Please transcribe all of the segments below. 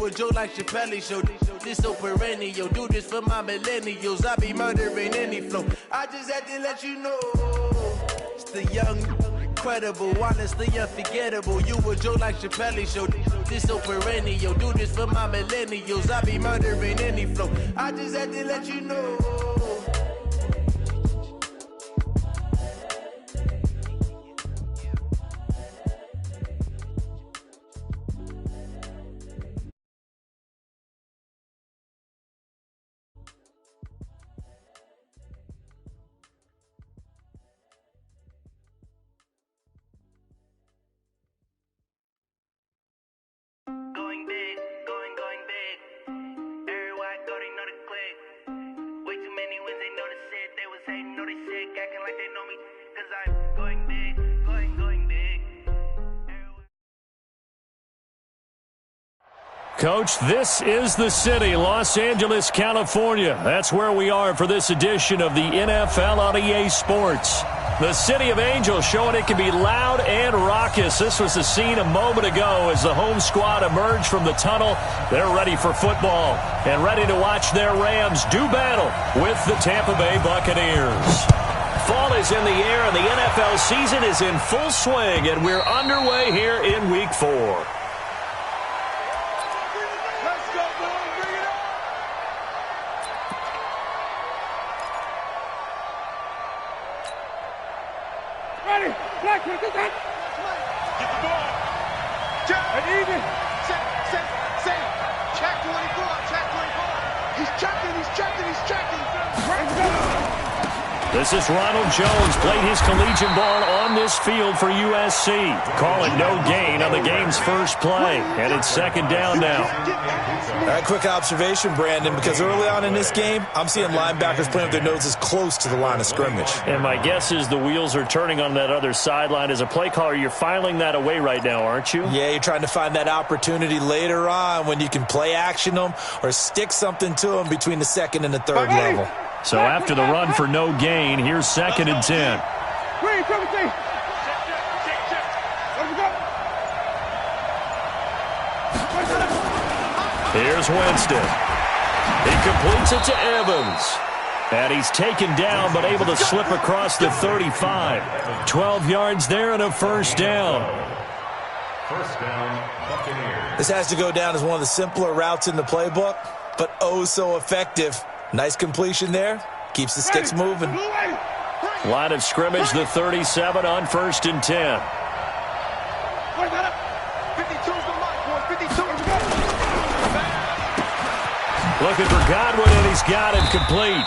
a joke like Chappelle Show. This so perennial, do this for my millennials. I be murdering any flow. I just had to let you know. It's the young, incredible, honestly unforgettable. You a joke like Chappelle Show. This so perennial, do this for my millennials. I be murdering any flow. I just had to let you know. Coach, this is the city, Los Angeles, California. That's where we are for this edition of the NFL on EA Sports. The City of Angels showing it can be loud and raucous. This was the scene a moment ago as the home squad emerged from the tunnel. They're ready for football and ready to watch their Rams do battle with the Tampa Bay Buccaneers. Fall is in the air and the NFL season is in full swing, and we're underway here in Week 4. Get the ball. Check. Easy. Set. Check 24. He's checking. This is Ronald Jones, played his collegiate ball on this field for USC. Call it no gain on the game's first play, and it's second down now. All right, quick observation, Brandon, because early on in this game, I'm seeing linebackers playing with their noses close to the line of scrimmage. And my guess is the wheels are turning on that other sideline. As a play caller, you're filing that away right now, aren't you? Yeah, you're trying to find that opportunity later on when you can play action them or stick something to them between the second and the third level. So after the run for no gain, here's second and 10. Here's Winston. He completes it to Evans. And he's taken down but able to slip across the 35. 12 yards there and a first down. First down, Buccaneers. This has to go down as one of the simpler routes in the playbook, but oh so effective. Nice completion there. Keeps the sticks moving. Line of scrimmage, the 37 on first and 10. Looking for Godwin, and he's got it complete.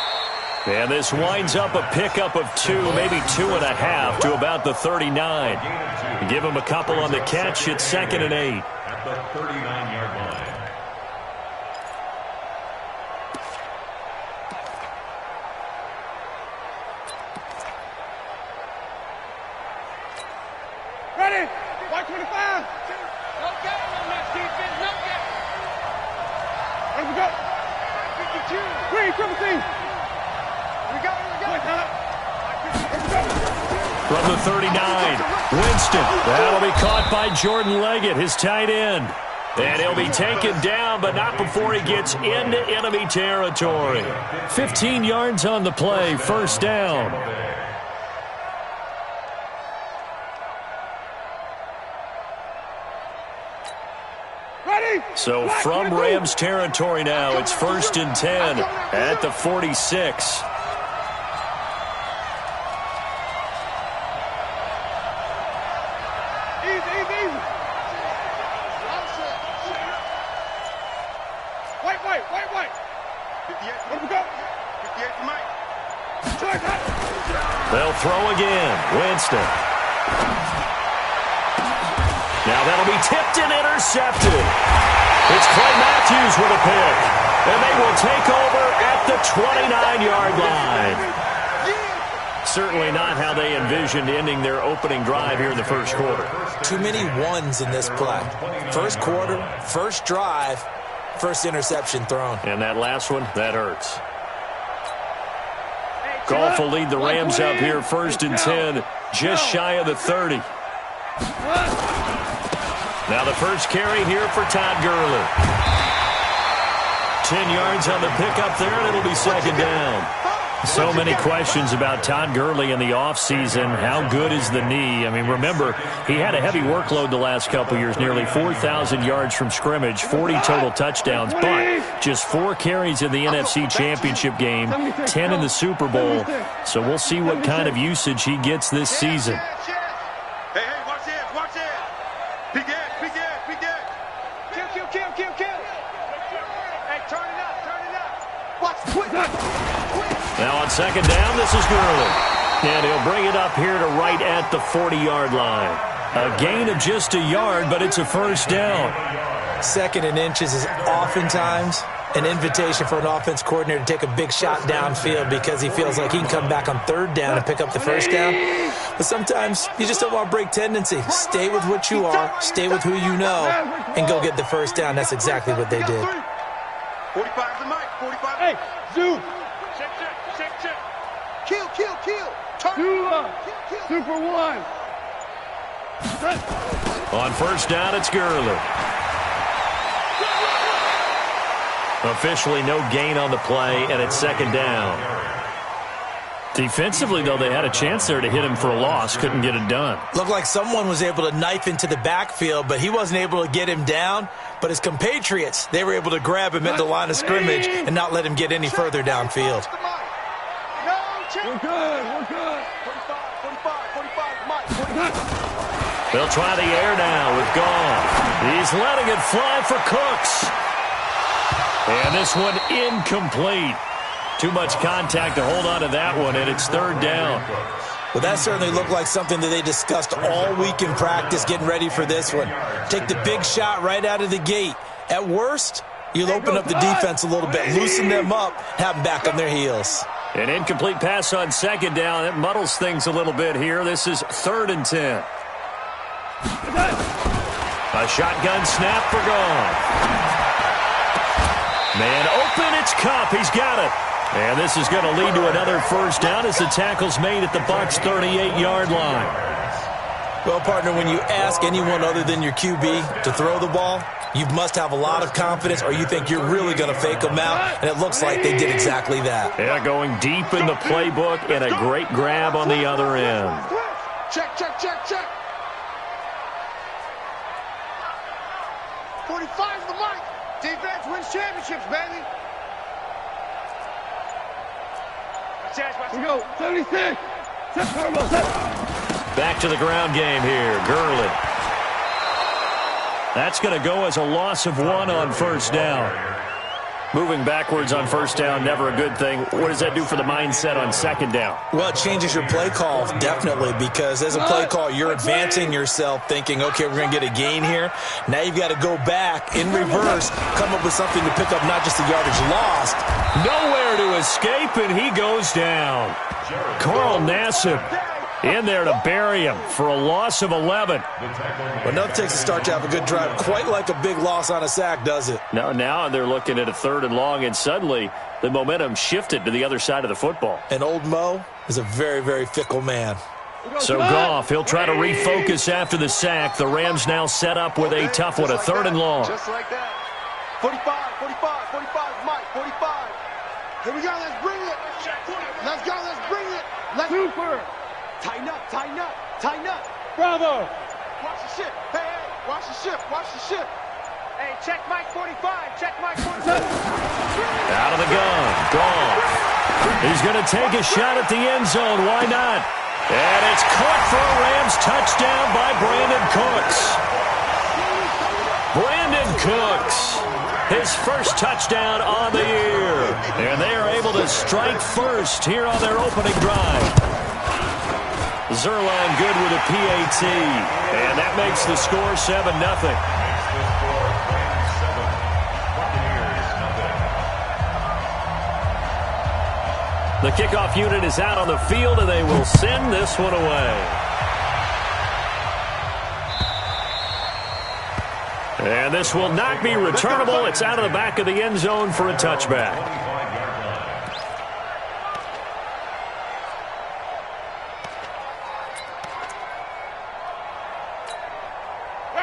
And this winds up a pickup of 2, maybe 2.5 to about the 39. Give him a couple on the catch. It's second and 8. At the 39-yard line. Ready? 125. No game on that defense. No game. Where we go? 52. Green, triple team. We go. From the 39, Winston. That'll be caught by Jordan Leggett, his tight end. And he'll be taken down, but not before he gets into enemy territory. 15 yards on the play, first down. So from Rams territory now, it's first and 10 at the 46. Wait. 58. Where we go? 58 to Mike. They'll throw again. Winston. Now that'll be tipped and intercepted. It's Clay Matthews with a pick. And they will take over at the 29-yard line. Certainly not how they envisioned ending their opening drive here in the first quarter. Too many ones in this play. First quarter, first drive, first interception thrown. And that last one, that hurts. Goff will lead the Rams up here first and 10, just shy of the 30. Now the first carry here for Todd Gurley. 10 yards on the pickup there, and it'll be second down. So many questions about Todd Gurley in the offseason. How good is the knee? I mean, remember, he had a heavy workload the last couple years, nearly 4,000 yards from scrimmage, 40 total touchdowns, but just 4 carries in the NFC Championship game, 10 in the Super Bowl. So we'll see what kind of usage he gets this season. Hey, watch this, watch this. Big gas. Kill. Hey, turn it up. Watch, quick. Now on second down, this is Gurley. And he'll bring it up here to right at the 40-yard line. A gain of just a yard, but it's a first down. Second and inches is oftentimes an invitation for an offense coordinator to take a big shot downfield because he feels like he can come back on third down and pick up the first down. But sometimes you just don't want to break tendency. Stay with what you are, stay with who you know, and go get the first down. That's exactly what they did. 45 the mic, 45. Hey, zoom. Check. Kill. Super one. On first down, it's Gurley. Officially no gain on the play, and it's second down. Defensively, though, they had a chance there to hit him for a loss. Couldn't get it done. Looked like someone was able to knife into the backfield, but he wasn't able to get him down. But his compatriots, they were able to grab him at the line of scrimmage and not let him get any further downfield. We're good. 45, Mike. They'll try the air now with Goff. He's letting it fly for Cooks. And this one incomplete. Too much contact to hold on to that one, and it's third down. Well, that certainly looked like something that they discussed all week in practice, getting ready for this one. Take the big shot right out of the gate. At worst, you'll open up the defense a little bit, loosen them up, have them back on their heels. An incomplete pass on second down. It muddles things a little bit here. This is 3rd and 10. A shotgun snap for Goff. Man open, it's Kupp. He's got it. And this is going to lead to another first down as the tackle's made at the Bucs' 38-yard line. Well, partner, when you ask anyone other than your QB to throw the ball, you must have a lot of confidence or you think you're really going to fake them out, and it looks like they did exactly that. Yeah, going deep in the playbook and a great grab on the other end. Check. 45's the mic. Defense wins championships, baby. We go, 76. Back to the ground game here. Gurley. That's going to go as a loss of 1 on first down. Moving backwards on first down, never a good thing. What does that do for the mindset on second down? Well, it changes your play call, definitely, because as a play call, you're advancing yourself thinking, okay, we're going to get a gain here. Now you've got to go back in reverse, come up with something to pick up not just the yardage lost. Nowhere to escape, and he goes down. Carl Nassib in there to bury him for a loss of 11. Well, nothing takes a start to have a good drive. Quite like a big loss on a sack, does it? Now they're looking at a 3rd and long, and suddenly the momentum shifted to the other side of the football. And old Mo is a very, very fickle man. So Goff, he'll try to refocus after the sack. The Rams now set up with a tough one, a 3rd and long. Just like that. 45, Mike, 45. Here we go, let's bring it. Let's go, let's bring it. Super. Tighten up. Bravo. Watch the ship. Hey, watch the ship. Hey, check Mike 45. Out of the gun. Goff. He's going to take a shot at the end zone. Why not? And it's caught for a Rams touchdown by Brandon Cooks. Brandon Cooks. His first touchdown on the year. And they are able to strike first here on their opening drive. Zerline good with a PAT. And that makes the score 7-0. The kickoff unit is out on the field, and they will send this one away. And this will not be returnable. It's out of the back of the end zone for a touchback.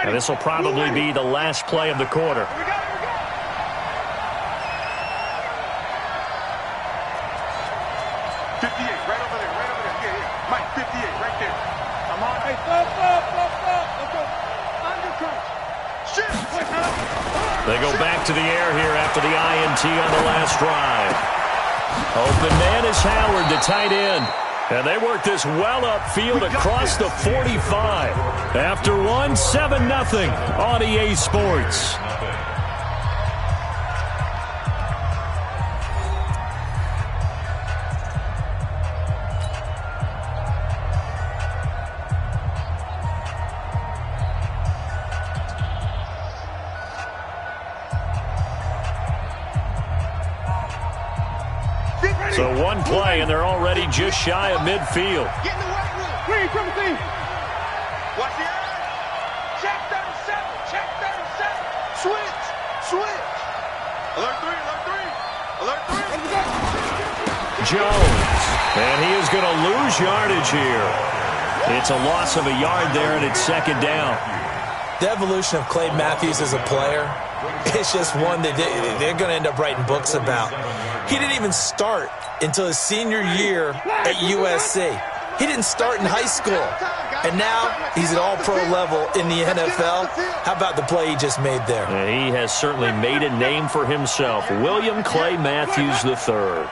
And this will probably be the last play of the quarter. 58, right over there, right over there. Yeah, yeah. Mike, 58, right there. I'm on. Hey, stop. Let's go. Undercut. Shit. They go back to the air here after the INT on the last drive. Open man is Howard, the tight end. And they work this well upfield across the 45. After 7-0 on EA Sports. So one play, and they're already just shy of midfield. Get in the right room. Green, triple team. Watch the eye. Check 37. Check 37. Switch. Alert 3. Alert 3. Jones. And he is going to lose yardage here. It's a loss of a yard there, and it's second down. The evolution of Clay Matthews as a player, it's just one that they're going to end up writing books about. He didn't even start until his senior year at USC. He didn't start in high school. And now he's at all-pro level in the NFL. How about the play he just made there? He has certainly made a name for himself. William Clay Matthews III.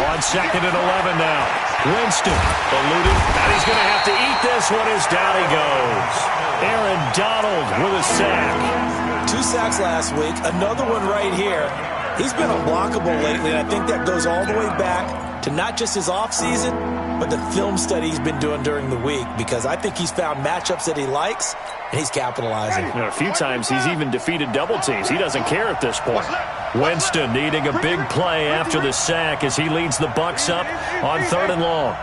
On second and 11 now. Winston eluding, and he's going to have to eat this one as down he goes. Aaron Donald with a sack. 2 sacks last week, another one right here. He's been unblockable lately, and I think that goes all the way back to not just his offseason, but the film study he's been doing during the week, because I think he's found matchups that he likes, and he's capitalizing. A few times he's even defeated double teams. He doesn't care at this point. Winston needing a big play after the sack as he leads the Bucs up on 3rd and long.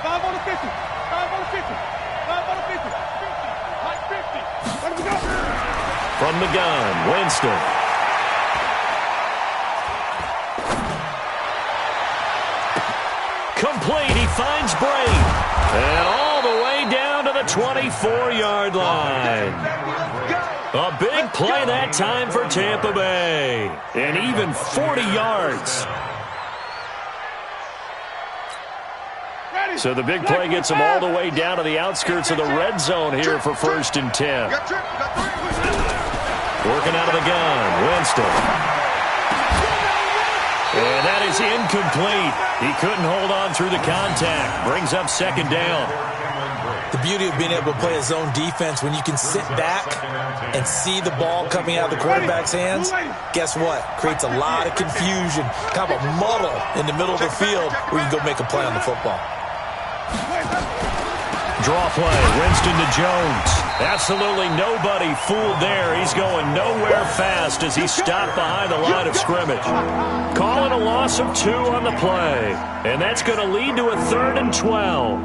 5 on the 50. 5 on the 50. 5 on the 50. 50. Like 50. Let me go. From the gun, Winston. Complete, he finds Brain. And all the way down to the 24-yard line. A big play that time for Tampa Bay. And even 40 yards. So the big play gets him all the way down to the outskirts of the red zone here for 1st and 10. Working out of the gun, Winston. And that is incomplete. He couldn't hold on through the contact. Brings up 2nd down. The beauty of being able to play a zone defense when you can sit back and see the ball coming out of the quarterback's hands, guess what? Creates a lot of confusion, kind of a muddle in the middle of the field where you can go make a play on the football. Draw play, Winston to Jones. Absolutely nobody fooled there. He's going nowhere fast as he stopped behind the line of scrimmage. Calling a loss of 2 on the play. And that's going to lead to a 3rd and 12.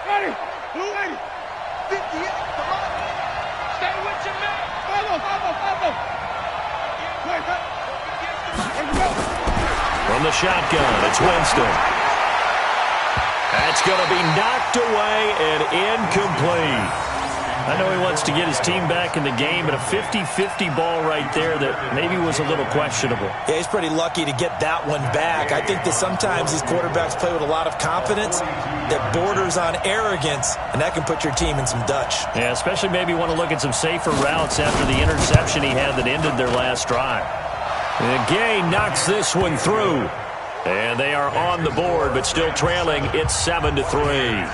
Ready. Blue 80. 58. Come on. Stay with your man. Follow. Wait, let me go. From the shotgun, it's Winston. That's going to be knocked away and incomplete. I know he wants to get his team back in the game, but a 50-50 ball right there that maybe was a little questionable. Yeah, he's pretty lucky to get that one back. I think that sometimes these quarterbacks play with a lot of confidence that borders on arrogance, and that can put your team in some Dutch. Yeah, especially maybe want to look at some safer routes after the interception he had that ended their last drive. And Gay knocks this one through. And they are on the board, but still trailing. It's 7-3.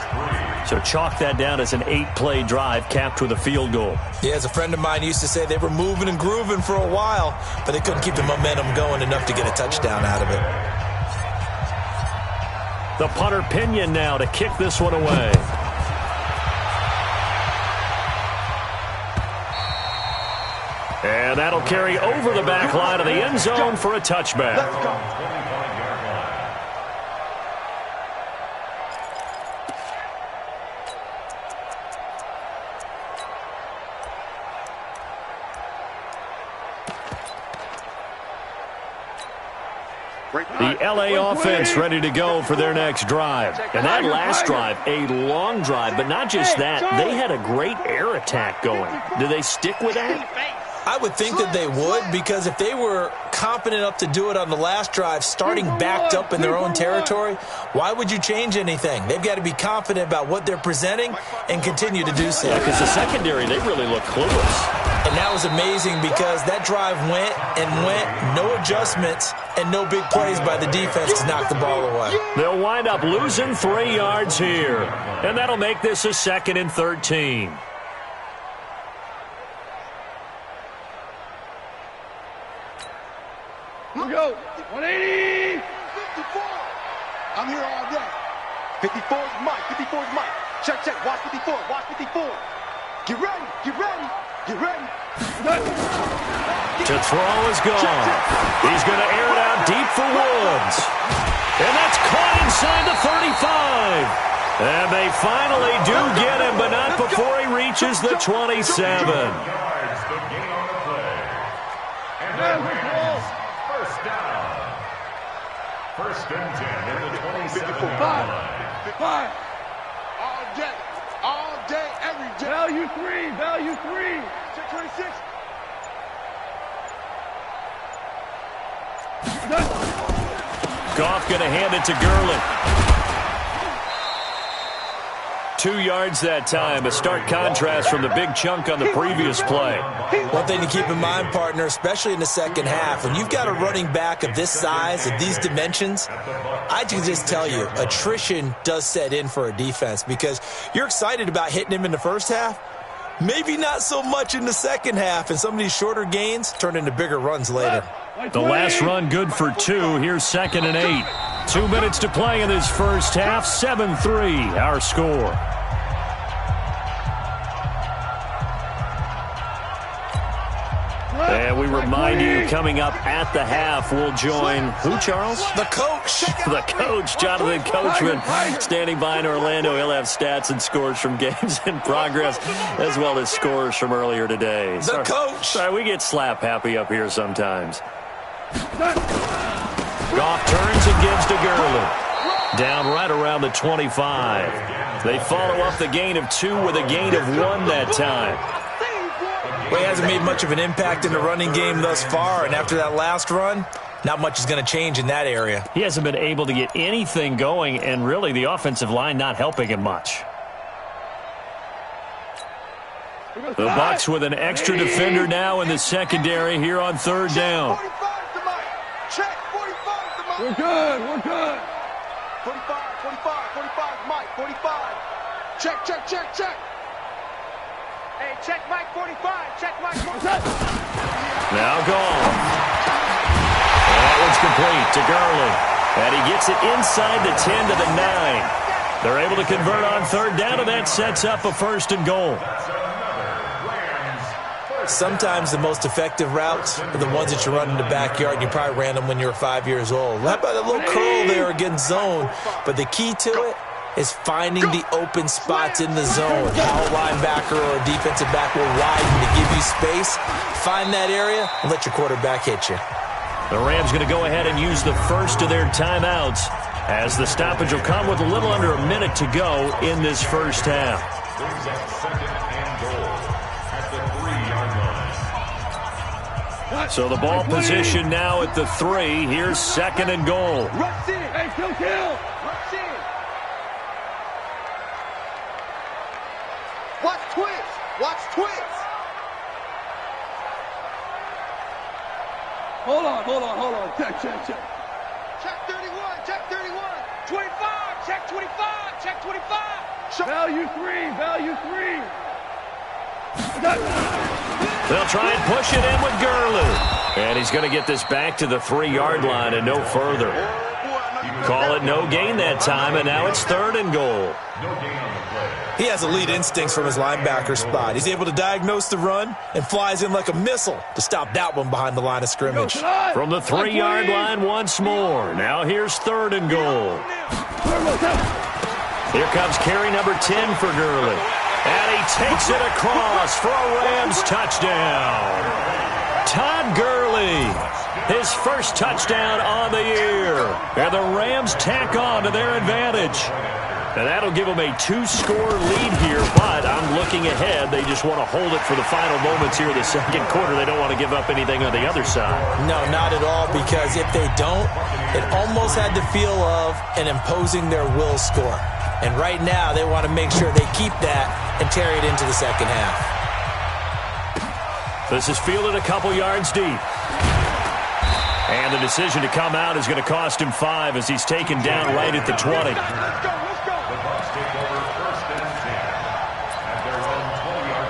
So chalk that down as an 8-play drive capped with a field goal. Yeah, as a friend of mine used to say, they were moving and grooving for a while, but they couldn't keep the momentum going enough to get a touchdown out of it. The punter Pinion now to kick this one away. And that'll carry over the back line of the end zone for a touchback. The LA offense ready to go for their next drive. And that last drive, a long drive, but not just that. They had a great air attack going. Do they stick with that? I would think that they would, because if they were confident enough to do it on the last drive, starting backed up in their own territory, why would you change anything? They've got to be confident about what they're presenting and continue to do so. Yeah, because the secondary, they really look clueless. And that was amazing because that drive went and went, no adjustments, and no big plays by the defense to knock the ball away. They'll wind up losing 3 yards here, and that'll make this a 2nd and 13. Here we go. 180. 54. I'm here all day. 54 is Mike. 54 is Mike. Check, check. Watch 54. Watch 54. Get ready. Get ready. Get ready. To throw is gone. He's going to air it out deep for Woods. And that's caught inside the 35. And they finally do get him, but not before he reaches the 27. First and 10 in the 27. Five. All day. All day, every day. Value 3. Value 3. Check 26. Goff going to hand it to Gurley. 2 yards that time, a stark contrast from the big chunk on the previous play. One thing to keep in mind, partner, especially in the second half, when you've got a running back of this size, of these dimensions, I can just tell you, attrition does set in for a defense because you're excited about hitting him in the first half, maybe not so much in the second half, and some of these shorter gains turn into bigger runs later. The last run good for 2. Here's 2nd and 8. 2 minutes to play in this first half. 7-3 our score. And we remind you, coming up at the half, we'll join who, Charles? The coach. The coach, Jonathan Coachman, standing by in Orlando. He'll have stats and scores from games in progress, as well as scores from earlier today. The coach. Sorry, we get slap happy up here sometimes. Goff turns and gives to Gurley. Down right around the 25. They follow up the gain of 2 with a gain of 1 that time. Well, he hasn't made much of an impact in the running game thus far, and after that last run, not much is going to change in that area. He hasn't been able to get anything going, and really the offensive line not helping him much. The Bucs with an extra defender now in the secondary here on 3rd down. Check 45. We're good. We're good. 45, Mike. 45. Check. Hey, check Mike 45. Check Mike 45. Now gone. That one's complete to Gurley. And he gets it inside the 10 to the 9. They're able to convert on 3rd down, and that sets up a 1st and goal. Sometimes the most effective routes are the ones that you run in the backyard. You probably ran them when you were 5 years old. How about a little curl there against zone? But the key to it is finding the open spots in the zone. How a linebacker or a defensive back will widen to give you space. Find that area and let your quarterback hit you. The Rams going to go ahead and use the first of their timeouts, as the stoppage will come with a little under a minute to go in this first half. Brings up 2nd and goal at the 3-yard line. So the ball position now at the 3. Here's 2nd and goal. Rush in. Hey, kill. Rush in. Watch twitch. Hold on. Check. Check 31. 25. Check 25. Value 3. They'll try and push it in with Gurley. And he's going to get this back to the 3-yard line and no further. Call it no gain that time, and now it's 3rd and goal. No gain on the play. He has elite instincts from his linebacker spot. He's able to diagnose the run and flies in like a missile to stop that one behind the line of scrimmage. From the 3-yard line once more. Now here's 3rd and goal. Here comes carry number 10 for Gurley. And he takes it across for a Rams touchdown. Todd Gurley his first touchdown on the year. And the Rams tack on to their advantage. And that'll give them a 2-score lead here, but I'm looking ahead. They just want to hold it for the final moments here in the second quarter. They don't want to give up anything on the other side. No, not at all, because if they don't, it almost had the feel of an imposing their will score. And right now, they want to make sure they keep that and carry it into the second half. This is fielded a couple yards deep. And the decision to come out is going to cost him 5 as he's taken down right at the 20. Let's go. The Bucs take over 1st and 10 at their own 20-yard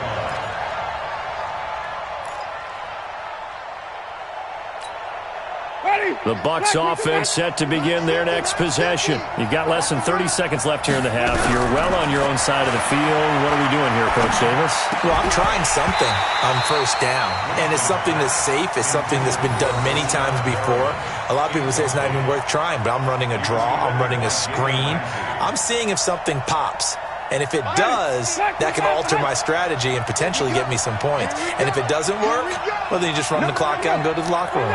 line. The Bucs offense set to begin their next possession. You've got less than 30 seconds left here in the half. You're well on your own side of the field. What are we doing here, Coach Davis? Well, I'm trying something on first down, and it's something that's safe. It's something that's been done many times before. A lot of people say it's not even worth trying, but I'm running a draw. I'm running a screen. I'm seeing if something pops. And if it does, that can alter my strategy and potentially get me some points. And if it doesn't work, well, then you just run the clock out and go to the locker room.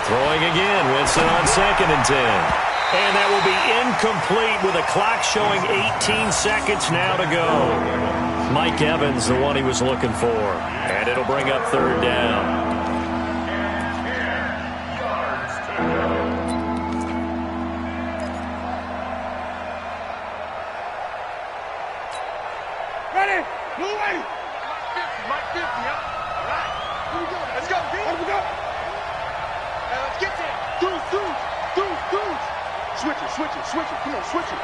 Throwing again, Winston on 2nd and 10. And that will be incomplete with a clock showing 18 seconds now to go. Mike Evans, the one he was looking for. And it'll bring up 3rd down. Ready? Move away. Mike 50, huh? All right. Here we go. Let's go, D. Here we go. Let's get there. Deuce. Switch it. Come on, switch it.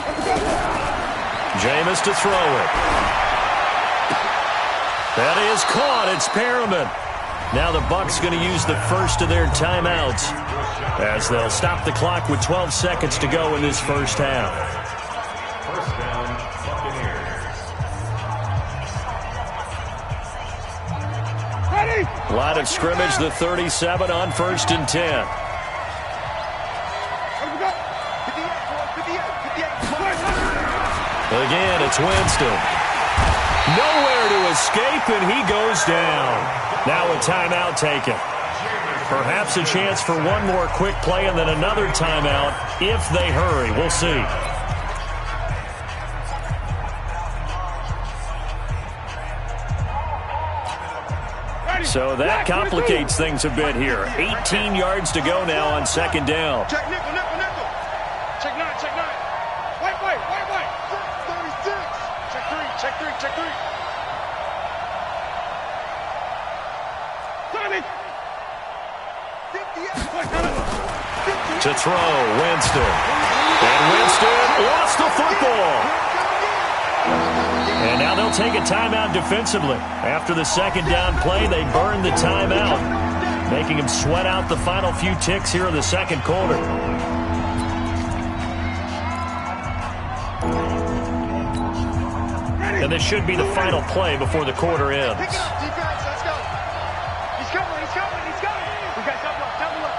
Let's go. Jameis to throw it. That is caught. It's Perriman. Now the Bucs going to use the first of their timeouts as they'll stop the clock with 12 seconds to go in this first half. 1st down, Buccaneers. Ready? Line of scrimmage, the 37 on 1st and 10. Here we go. 58. Again, it's Winston. Nowhere to escape, and he goes down. Now a timeout taken. Perhaps a chance for one more quick play and then another timeout if they hurry. We'll see. So that complicates things a bit here. 18 yards to go now on 2nd down. Check nickel. Check 9. Wait. 36. Check 3. Tommy. 58. To throw, Winston. And Winston lost the football. And now they'll take a timeout defensively. After the 2nd down play, they burn the timeout, making them sweat out the final few ticks here in the 2nd quarter. And this should be the final play before the quarter ends. Pick it up, defense. Let's go. He's coming. We got double up.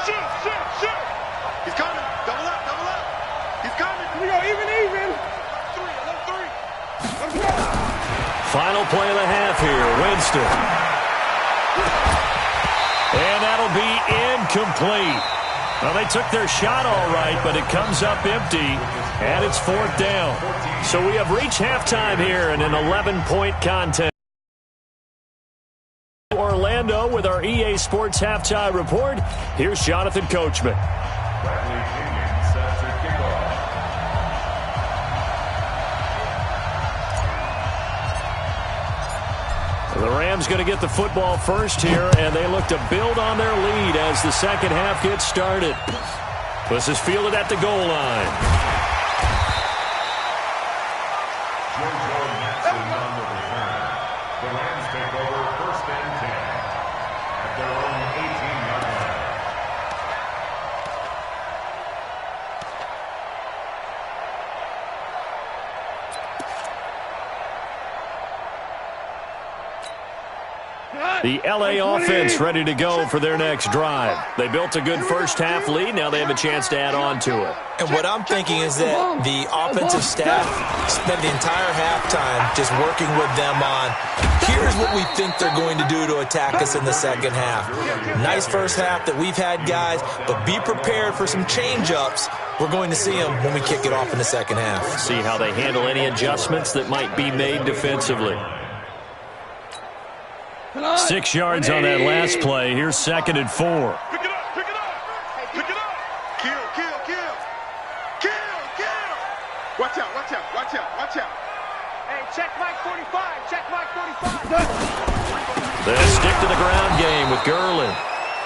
Shoot. He's coming. Double up. He's coming. Here we go. Even. 3. Let's go. Final play of the half here, Winston. And that'll be incomplete. Well, they took their shot all right, but it comes up empty, and it's 4th down. So we have reached halftime here in an 11-point contest. Orlando with our EA Sports Halftime Report. Here's Jonathan Coachman. Bradley Pinion set to kick off. The Rams going to get the football first here, and they look to build on their lead as the second half gets started. This is fielded at the goal line. Jojo Matson on the return. The Rams take over 1st and 10 at their own 18-yard line. All right. The LA offense ready to go for their next drive. They built a good first-half lead. Now they have a chance to add on to it. And what I'm thinking is that the offensive staff spent the entire halftime just working with them on, here's what we think they're going to do to attack us in the second half. Nice first half that we've had, guys, but be prepared for some change-ups. We're going to see them when we kick it off in the second half. See how they handle any adjustments that might be made defensively. 6 yards on that last play. Here's 2nd and 4. Pick it up, pick it up, pick it up. Kill, kill, kill. Kill, kill. Watch out, watch out, watch out, watch out. Hey, check Mike 45, check Mike 45. They stick to the ground game with Gurley.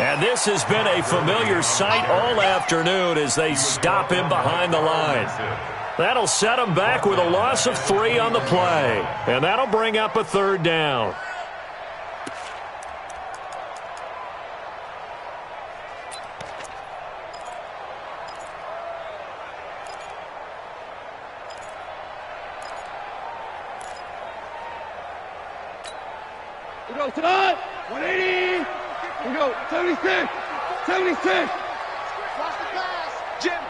And this has been a familiar sight all afternoon as they stop him behind the line. That'll set him back with a loss of 3 on the play. And that'll bring up a 3rd down. We go, Todd. 180. We go, 76. 76. Watch the pass. Jim.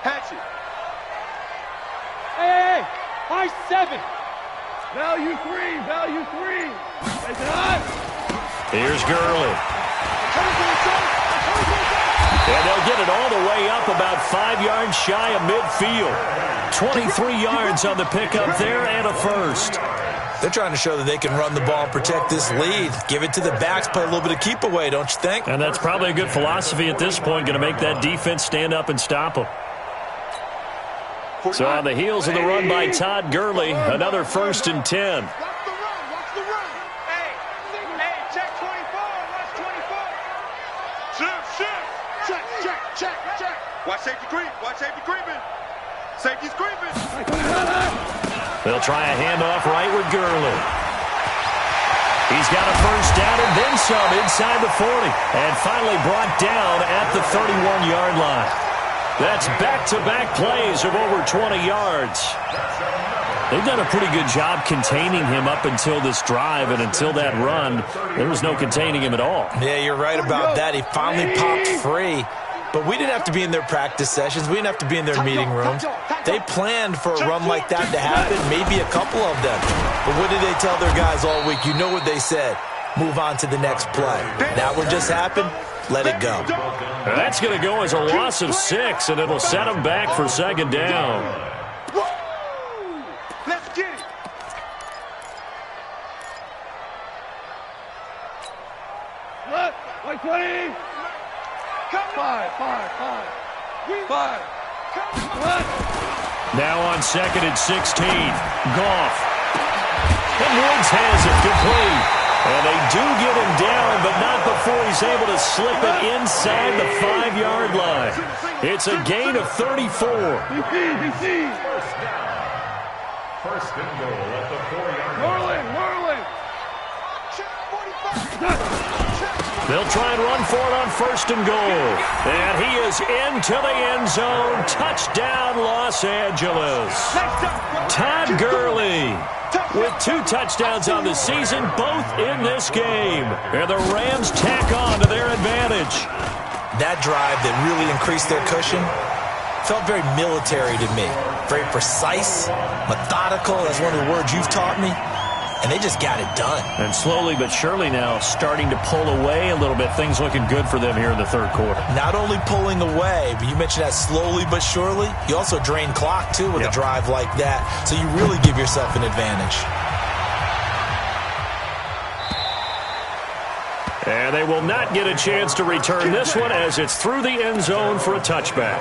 Hatchet. Hey. High 7. Value 3. Hey, Todd. Here's Gurley. And they'll get it all the way up about 5 yards shy of midfield. 23 yards on the pickup there and a first. They're trying to show that they can run the ball and protect this lead. Give it to the backs, play a little bit of keep away, don't you think? And that's probably a good philosophy at this point, going to make that defense stand up and stop them. So on the heels of the run by Todd Gurley, another 1st and 10. Watch the run. Hey, check 24, watch 24. Check. Watch safety creeping. Safety's creeping. They'll try a handoff right with Gurley. He's got a 1st down and then some inside the 40. And finally brought down at the 31-yard line. That's back-to-back plays of over 20 yards. They've done a pretty good job containing him up until this drive, and until that run, there was no containing him at all. Yeah, you're right about that. He finally popped free. But we didn't have to be in their practice sessions. We didn't have to be in their meeting rooms. They planned for a run like that to happen, maybe a couple of them. But what did they tell their guys all week? You know what they said. Move on to the next play. That one just happened. Let it go. That's going to go as a loss of 6, and it'll set them back for 2nd down. Let's get it. Look, 120. Five. Now on 2nd and 16. Goff. And Woods has it complete. And they do get him down, but not before he's able to slip it inside the 5-yard line. It's a gain of 34. DC. First and goal at the 4-yard line. Whirling. They'll try and run for it on 1st and goal. And he is into the end zone. Touchdown, Los Angeles. Todd Gurley with 2 touchdowns on the season, both in this game. And the Rams tack on to their advantage. That drive that really increased their cushion felt very military to me. Very precise, methodical. That's one of the words you've taught me. And they just got it done. And slowly but surely now starting to pull away a little bit. Things looking good for them here in the 3rd quarter. Not only pulling away, but you mentioned that slowly but surely. You also drain clock, too, with a drive like that. So you really give yourself an advantage. And they will not get a chance to return this one as it's through the end zone for a touchback.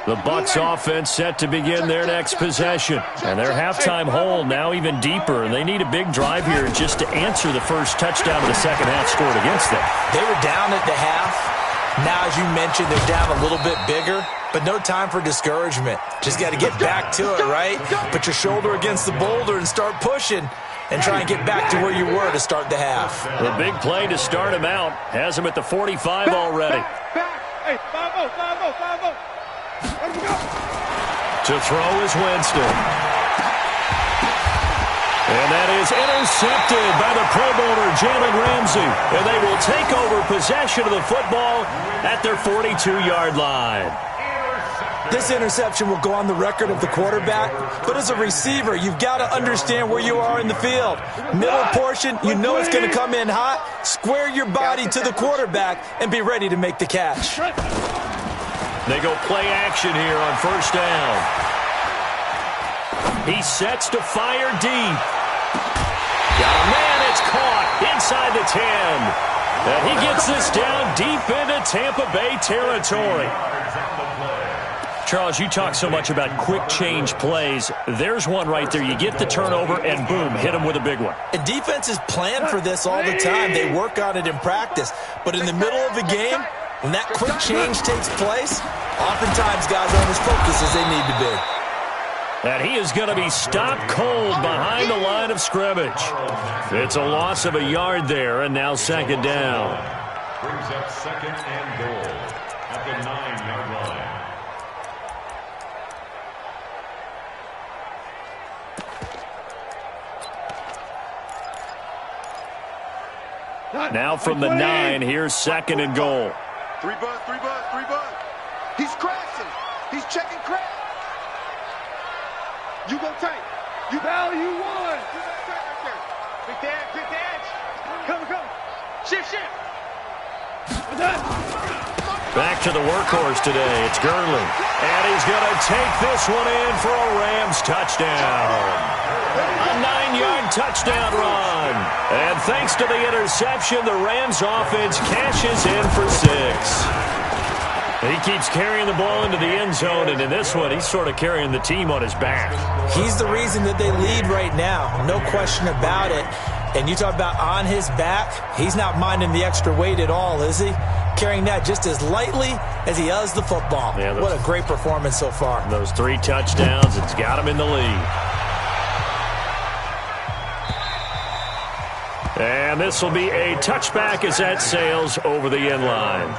The Bucs offense set to begin their next possession. And their halftime hole now even deeper. And they need a big drive here just to answer the first touchdown of the second half scored against them. They were down at the half. Now, as you mentioned, they're down a little bit bigger. But no time for discouragement. Just got to get back to it, right? Put your shoulder against the boulder and start pushing. And try and get back to where you were to start the half. The big play to start him out has him at the 45 already. Back. Hey, 5-0, 5-0, 5-0. Let him go. To throw is Winston. And that is intercepted by the Pro Bowler, Jalen Ramsey. And they will take over possession of the football at their 42-yard line. This interception will go on the record of the quarterback, but as a receiver, you've got to understand where you are in the field. Middle portion, you know it's going to come in hot. Square your body to the quarterback and be ready to make the catch. They go play action here on first down. He sets to fire deep. Got a man, it's caught inside the 10. And he gets this down deep into Tampa Bay territory. Charles, you talk so much about quick change plays. There's one right there. You get the turnover, and boom, hit him with a big one. And defenses plan for this all the time. They work on it in practice. But in the middle of a game, when that quick change takes place, oftentimes guys aren't as focused as they need to be. And he is going to be stopped cold behind the line of scrimmage. It's a loss of a yard there, and now second down. Brings up second and goal at the 9-yard line. Now from the 9, here's second and goal. 3 bud, 3 bud, 3 bud. He's crashing. He's checking crash. You go tank. You value one. You go tank right there. Big dad, big dad. Come. Shift. Back to the workhorse today. It's Gurley. And he's going to take this one in for a Rams touchdown. A 9-yard touchdown run. And thanks to the interception, the Rams offense cashes in for 6. He keeps carrying the ball into the end zone, and in this one, he's sort of carrying the team on his back. He's the reason that they lead right now. No question about it. And you talk about on his back, he's not minding the extra weight at all, is he? Carrying that just as lightly as he does the football. Yeah, what a great performance so far. Those 3 touchdowns, it's got him in the lead. And this will be a touchback as that sails over the end line.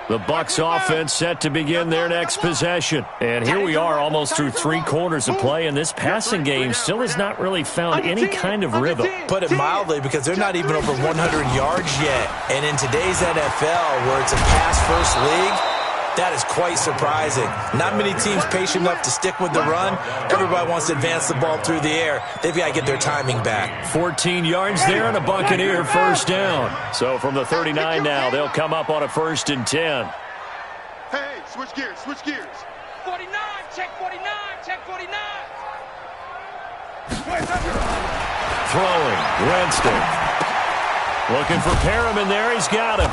The Bucs offense set to begin their next possession. And here we are almost through 3 quarters of play, and this passing game still has not really found any kind of rhythm. Put it mildly, because they're not even over 100 yards yet. And in today's NFL, where it's a pass-first league, that is quite surprising. Not many teams patient enough to stick with the run. Everybody wants to advance the ball through the air. They've got to get their timing back. 14 yards there and a Buccaneer first down. So from the 39 now, they'll come up on a 1st and 10. Hey, switch gears. 49, check 49, check 49. Throwing, Winston. Looking for Perriman there, he's got him.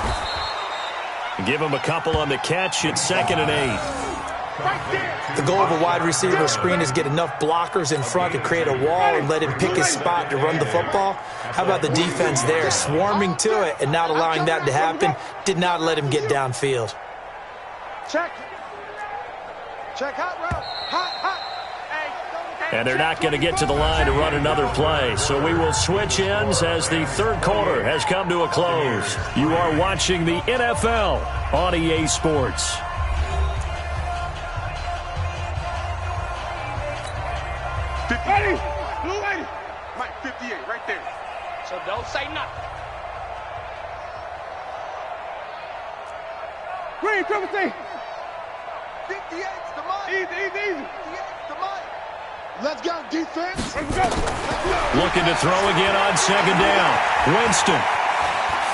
Give him a couple on the catch. It's 2nd and 8. The goal of a wide receiver screen is get enough blockers in front to create a wall and let him pick his spot to run the football. How about the defense there, swarming to it and not allowing that to happen? Did not let him get downfield. Check hot route. Hot. And they're not going to get to the line to run another play. So we will switch ends as the 3rd quarter has come to a close. You are watching the NFL on EA Sports. Blue 80. Mike, 58, right there. So don't say nothing. Green, 17. 58's the Mike. Easy. 58's the Mike. Let's go, defense. Let's go. Looking to throw again on 2nd down. Winston.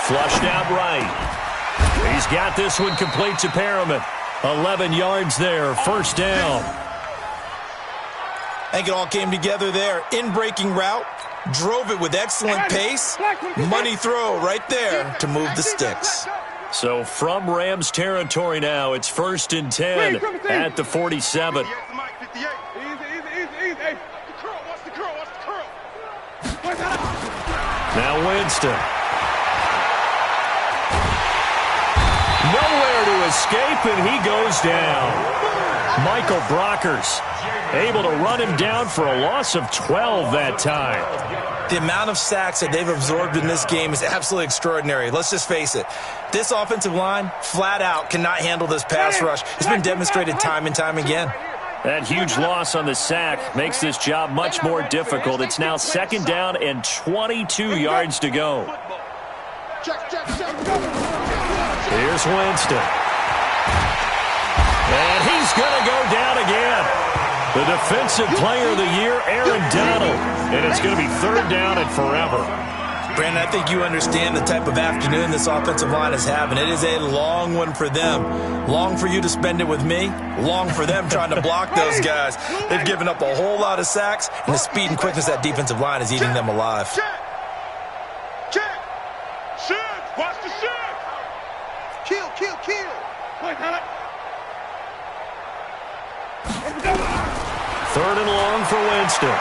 Flushed out right. He's got this one complete to Perriman. 11 yards there, 1st down. I think it all came together there. In-breaking route. Drove it with excellent pace. Money throw right there to move the sticks. So from Rams territory now, it's 1st and 10 at the 47. Now Winston. Nowhere to escape, and he goes down. Michael Brockers able to run him down for a loss of 12 that time. The amount of sacks that they've absorbed in this game is absolutely extraordinary. Let's just face it. This offensive line, flat out, cannot handle this pass rush. It's been demonstrated time and time again. That huge loss on the sack makes this job much more difficult. It's now 2nd down and 22 yards to go. Here's Winston. And he's going to go down again. The defensive player of the year, Aaron Donald. And it's going to be 3rd down and forever. Brandon, I think you understand the type of afternoon this offensive line is having. It is a long one for them. Long for you to spend it with me. Long for them trying to block those guys. They've given up a whole lot of sacks, and the speed and quickness of that defensive line is eating them alive. Check. Shift. Watch the shift. Kill. 3rd and long for Winston.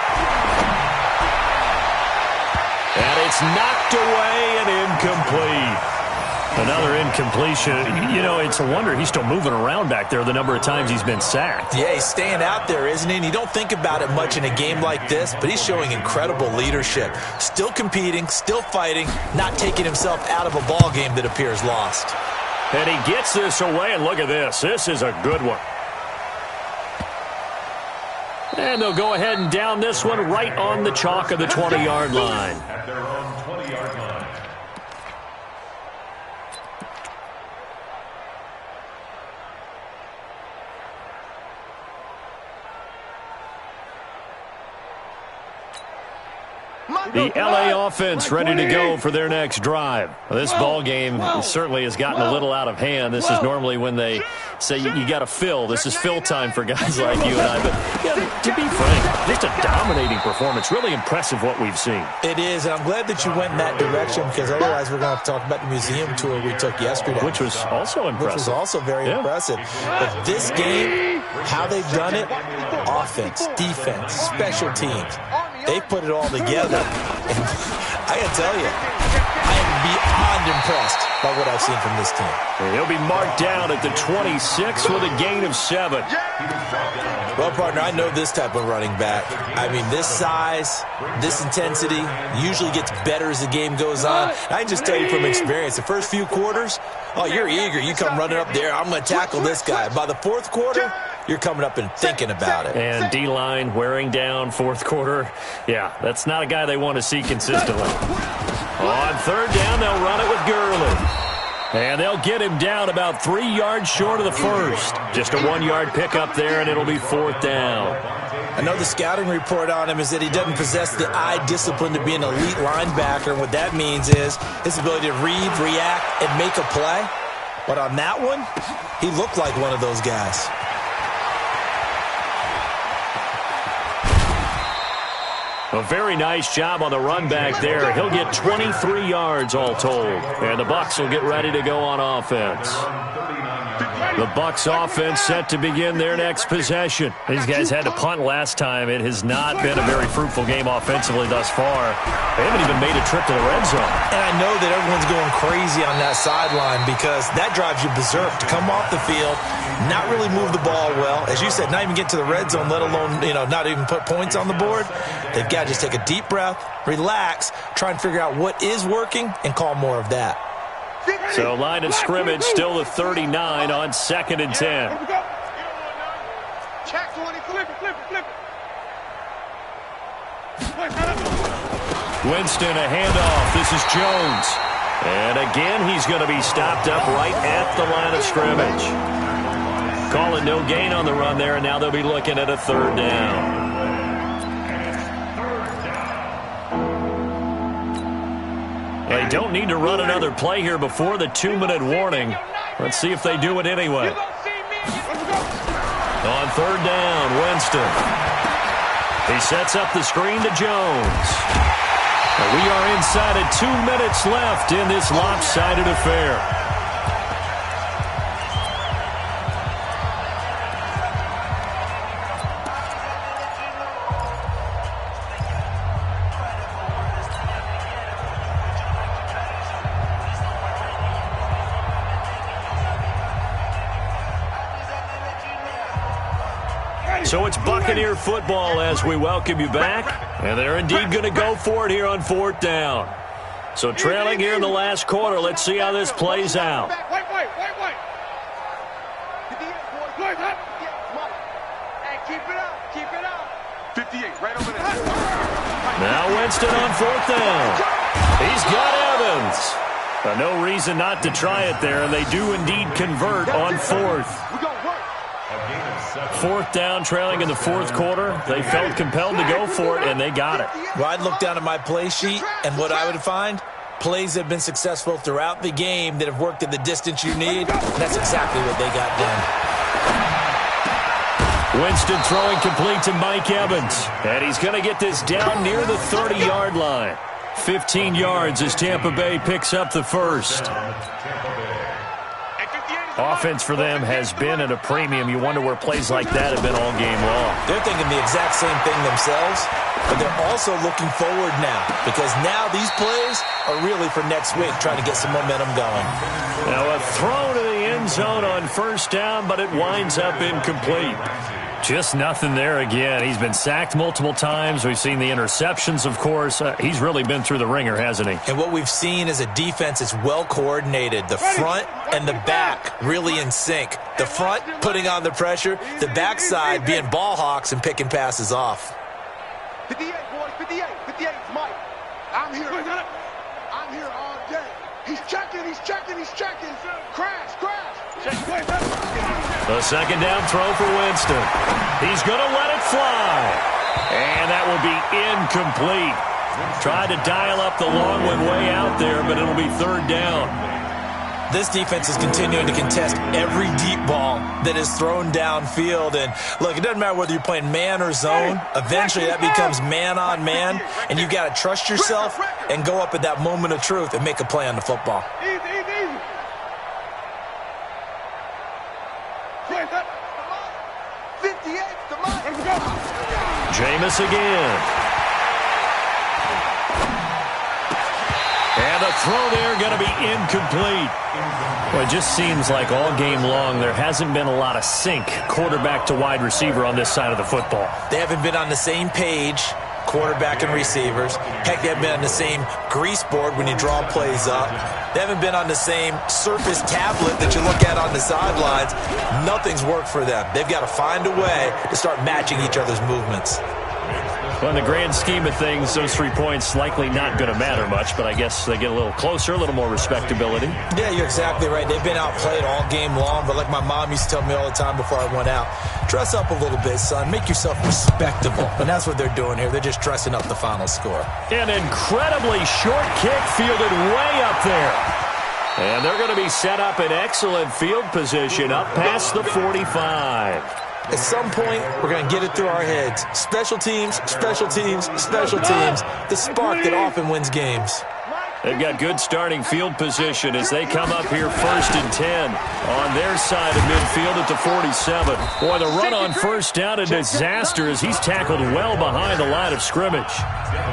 And it's knocked away and incomplete. Another incompletion. You know, it's a wonder he's still moving around back there the number of times he's been sacked. Yeah, he's staying out there, isn't he? And you don't think about it much in a game like this, but he's showing incredible leadership. Still competing, still fighting, not taking himself out of a ball game that appears lost. And he gets this away, and look at this. This is a good one. And they'll go ahead and down this one right on the chalk of the 20-yard line. At their own 20-yard line. The L.A. offense ready to go for their next drive. This ball game certainly has gotten a little out of hand. This is normally when they say you got to fill. This is fill time for guys like you and I. But yeah, to be frank, just a dominating performance. Really impressive what we've seen. It is, and I'm glad that you went in that direction because otherwise we're going to have to talk about the museum tour we took yesterday. Which was also impressive. Which was also very impressive. But this game, how they've done it, offense, defense, special teams, they've put it all together. And I got to tell you, I am beyond impressed by what I've seen from this team. He'll be marked down at the 26 with a gain of 7. Well, partner, I know this type of running back. I mean, this size, this intensity usually gets better as the game goes on. I can just tell you from experience, the first few quarters, oh, you're eager. You come running up there, I'm going to tackle this guy. By the 4th quarter, you're coming up and thinking about it. And D-line wearing down 4th quarter. Yeah, that's not a guy they want to see consistently. On 3rd down, they'll run it with Gurley. And they'll get him down about 3 yards short of the first. Just a 1-yard pickup there, and it'll be 4th down. I know the scouting report on him is that he doesn't possess the eye discipline to be an elite linebacker. And what that means is his ability to read, react, and make a play. But on that one, he looked like one of those guys. A very nice job on the run back there. He'll get 23 yards all told. And the Bucs will get ready to go on offense. The Bucs offense set to begin their next possession. These guys had to punt last time. It has not been a very fruitful game offensively thus far. They haven't even made a trip to the red zone. And I know that everyone's going crazy on that sideline because that drives you berserk to come off the field, not really move the ball well. As you said, not even get to the red zone, let alone, not even put points on the board. They've got to just take a deep breath, relax, try and figure out what is working, and call more of that. So line of scrimmage still the 39 on 2nd and 10. Check 20, flip it. Winston, a handoff. This is Jones. And again, he's going to be stopped up right at the line of scrimmage. Calling no gain on the run there, and now they'll be looking at a 3rd down. They don't need to run another play here before the 2-minute warning. Let's see if they do it anyway. On 3rd down, Winston. He sets up the screen to Jones. And we are inside of 2 minutes left in this lopsided affair. So it's Buccaneer football as we welcome you back. And they're indeed going to go for it here on 4th down. So trailing here in the last quarter. Let's see how this plays out. Wait. Hey, keep it up. 58, right over there. Now Winston on 4th down. He's got Evans. No reason not to try it there, and they do indeed convert on 4th. We're going to work. 4th down, trailing in the 4th quarter. They felt compelled to go for it, and they got it. Well, I'd look down at my play sheet, and what I would find, plays that have been successful throughout the game that have worked at the distance you need. That's exactly what they got done. Winston throwing complete to Mike Evans. And he's going to get this down near the 30-yard line. 15 yards as Tampa Bay picks up the first. Offense for them has been at a premium. You wonder where plays like that have been all game long. They're thinking the exact same thing themselves, but they're also looking forward now because now these plays are really for next week, trying to get some momentum going. Now a throw to the end zone on 1st down, but it winds up incomplete. Just nothing there again. He's been sacked multiple times. We've seen the interceptions, of course. He's really been through the ringer, hasn't he? And what we've seen is a defense that's well coordinated. The front and the back really in sync. The front putting on the pressure. The backside being ball hawks and picking passes off. 58, boys, 58. 58 is Mike. I'm here all day. He's checking. Crash. The 2nd down throw for Winston. He's going to let it fly. And that will be incomplete. Tried to dial up the long one way out there, but it'll be 3rd down. This defense is continuing to contest every deep ball that is thrown downfield. And, look, it doesn't matter whether you're playing man or zone. Eventually that becomes man on man, and you've got to trust yourself and go up at that moment of truth and make a play on the football. Easy. 58 to Mike. Let's go. Jameis again. And the throw there going to be incomplete. Well, it just seems like all game long there hasn't been a lot of sync quarterback to wide receiver on this side of the football. They haven't been on the same page, quarterback and receivers. Heck, they haven't been on the same grease board when you draw plays up. They haven't been on the same surface tablet that you look at on the sidelines. Nothing's worked for them. They've got to find a way to start matching each other's movements. Well, in the grand scheme of things, those 3 points likely not going to matter much, but I guess they get a little closer, a little more respectability. Yeah, you're exactly right. They've been outplayed all game long, but like my mom used to tell me all the time before I went out, dress up a little bit, son. Make yourself respectable. And that's what they're doing here. They're just dressing up the final score. An incredibly short kick fielded way up there. And they're going to be set up in excellent field position up past the 45. At some point, we're going to get it through our heads. Special teams, special teams, special teams. The spark that often wins games. They've got good starting field position as they come up here 1st and 10 on their side of midfield at the 47. Boy, the run on 1st down a disaster as he's tackled well behind the line of scrimmage.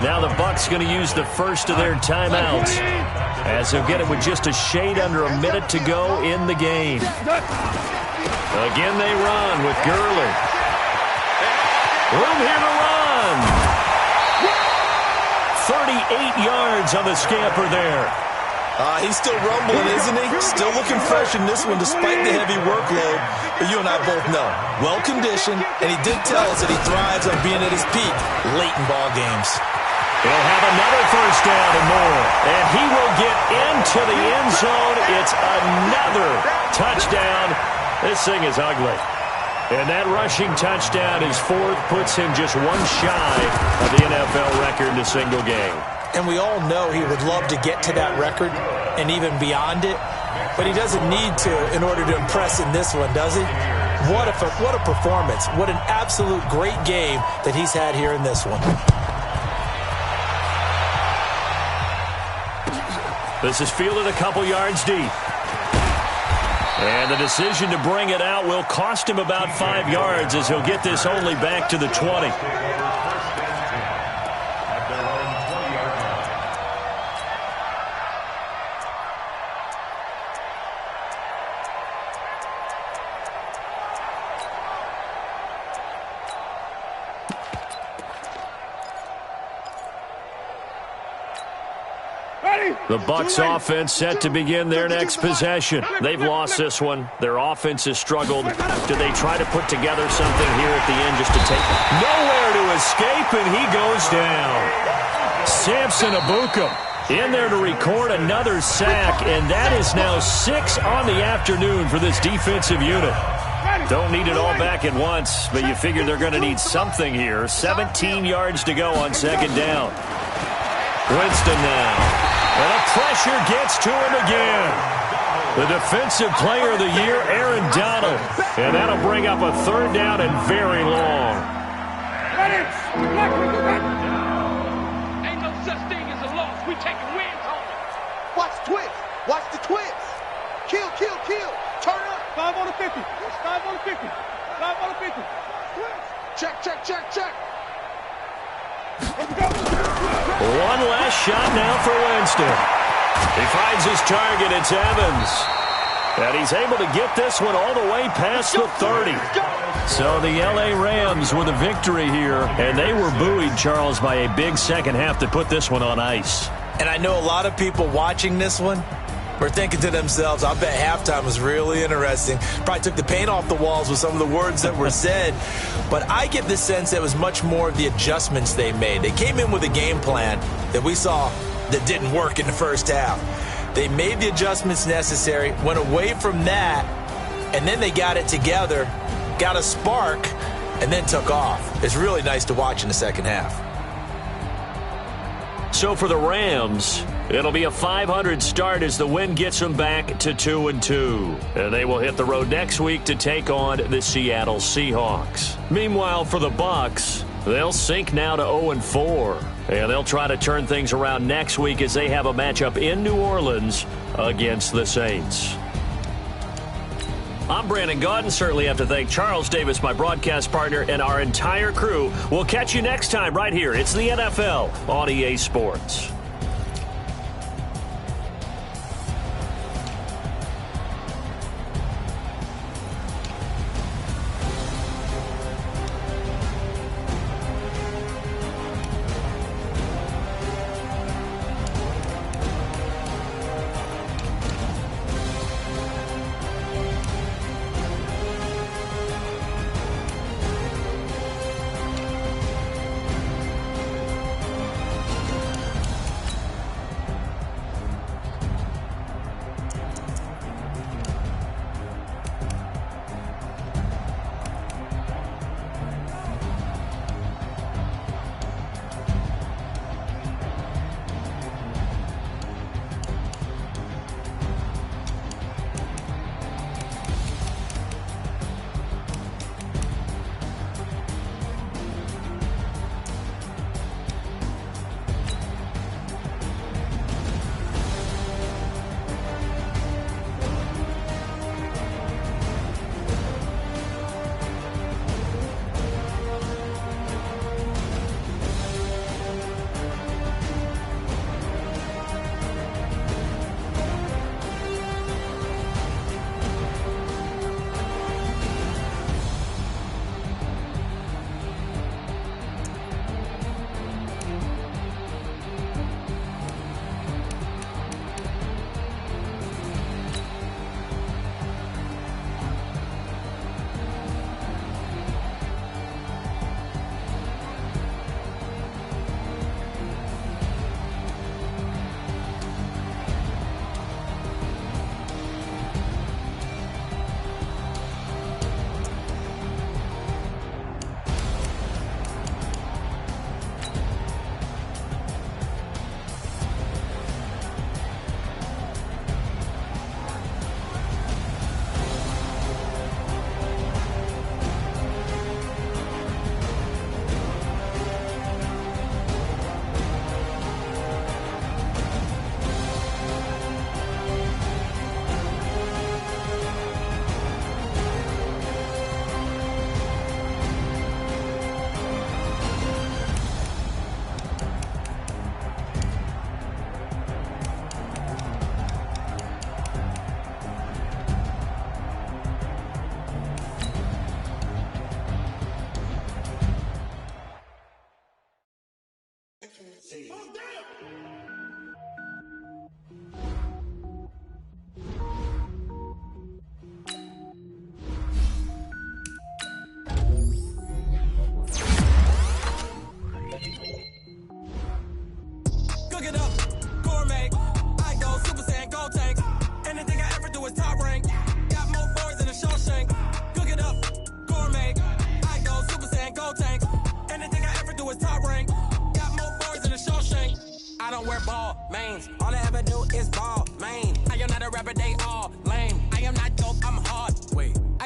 Now the Bucs going to use the first of their timeouts as they'll get it with just a shade under a minute to go in the game. Again they run with Gurley. Room here to run. 38 yards on the scamper there. He's still rumbling, isn't he? Still looking fresh in this one despite the heavy workload. But you and I both know, well-conditioned, and he did tell us that he thrives on being at his peak late in ball games. He'll have another 1st down and more. And he will get into the end zone. It's another touchdown. This thing is ugly. And that rushing touchdown is 4th, puts him just one shy of the NFL record in a single game. And we all know he would love to get to that record and even beyond it, but he doesn't need to in order to impress in this one, does he? What a performance. What an absolute great game that he's had here in this one. This is fielded a couple yards deep. And the decision to bring it out will cost him about 5 yards as he'll get this only back to the 20. The Bucs offense set to begin their next possession. They've lost this one. Their offense has struggled. Do they try to put together something here at the end just to take nowhere to escape, and he goes down. Samson Abuka in there to record another sack, and that is now 6 on the afternoon for this defensive unit. Don't need it all back at once, but you figure they're going to need something here. 17 yards to go on second down. Winston now. And the pressure gets to him again. The defensive player of the year, Aaron Donald. And that'll bring up a third down and very long. Ain't no such thing as a loss. We taking wins home. Watch the twist. Watch the twist. Kill, kill, kill. Turn up. 5 on the 50. 5 on the 50. 5 on the 50. Check, check, check, check. One last shot now for Winston. He finds his target. It's Evans. And he's able to get this one all the way past the 30. So the L.A. Rams with a victory here. And they were buoyed, Charles, by a big second half to put this one on ice. And I know a lot of people watching this one were thinking to themselves, I bet halftime was really interesting. Probably took the paint off the walls with some of the words that were said. But I get the sense that it was much more of the adjustments they made. They came in with a game plan that we saw that didn't work in the first half. They made the adjustments necessary, went away from that, and then they got it together, got a spark, and then took off. It's really nice to watch in the second half. So for the Rams, it'll be a .500 start as the win gets them back to 2-2. And they will hit the road next week to take on the Seattle Seahawks. Meanwhile, for the Bucs, they'll sink now to 0-4. And they'll try to turn things around next week as they have a matchup in New Orleans against the Saints. I'm Brandon Gaudin. Certainly have to thank Charles Davis, my broadcast partner, and our entire crew. We'll catch you next time right here. It's the NFL on EA Sports.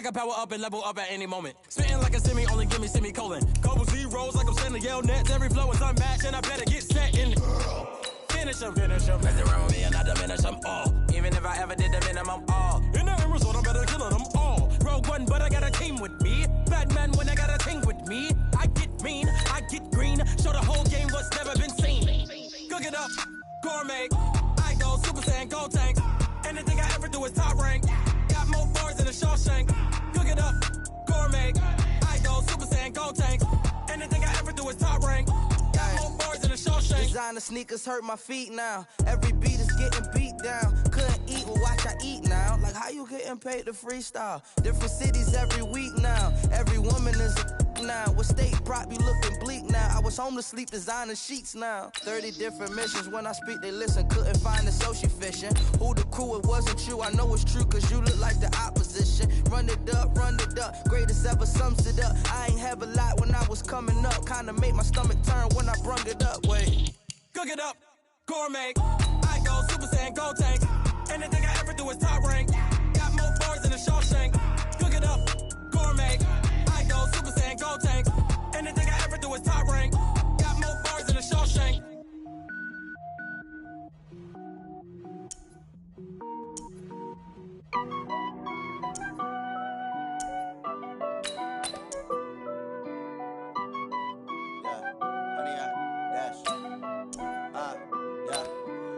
can power up and level up at any moment. Spitting like a semi, only give me semicolon. Couple zeros like I'm sending yell nets. Every flow is unmatched, and I better get set in. Finish them. Mess around with me and I diminish them all. Even if I ever did the minimum, all. In the end result, I'm better killing them all. Rogue One, but I got a team with me. Batman when I got a team with me. I get mean, I get green. Show the whole game what's never been seen. Cook it up, gourmet. I go Super Saiyan, Gold Tank. Anything I ever do is top rank. Got more bars than a Shawshank. Cook it up, gourmet. I go Super Saiyan, Gold Tank. Anything I ever do is top rank. Got more bars than a Shawshank. Designer sneakers hurt my feet now. Every beat is getting beat down. Couldn't eat, well watch I eat now. Like how you getting paid to freestyle? Different cities every week now. Every woman is a now. What state brought me looking bleak now? I was home to sleep designing sheets now. 30 different missions. When I speak they listen. Couldn't find the social fishing. Who the crew? It wasn't you. I know it's true cause you look like the opposition. Run it up. Greatest ever sums it up. I ain't have a lot when I was coming up. Kinda made my stomach turn when I brung it up. Wait. Cook it up, gourmet. I go Super Saiyan, Gold Tank. Anything I ever do is top rank. Got more bars than a Shawshank. Cook it up, gourmet. I go Super Saiyan, Gold Tank. Anything I ever do is top rank. Got more bars than a Shawshank.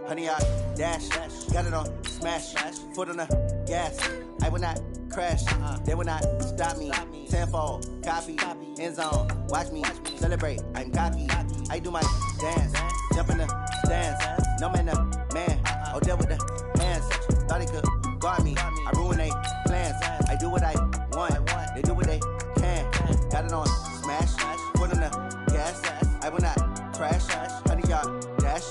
Honey, I dash, got it on smash, foot on the gas. I will not crash, they will not stop me. Tenfold, copy, end zone, watch me celebrate. I'm cocky, I do my dance, jump in the stands. No man, man, oh deal with the hands. Thought he could guard me, I ruin they plans. I do what I want, they do what they can. Got it on smash, foot on the gas. I will not crash, honey, y'all dash,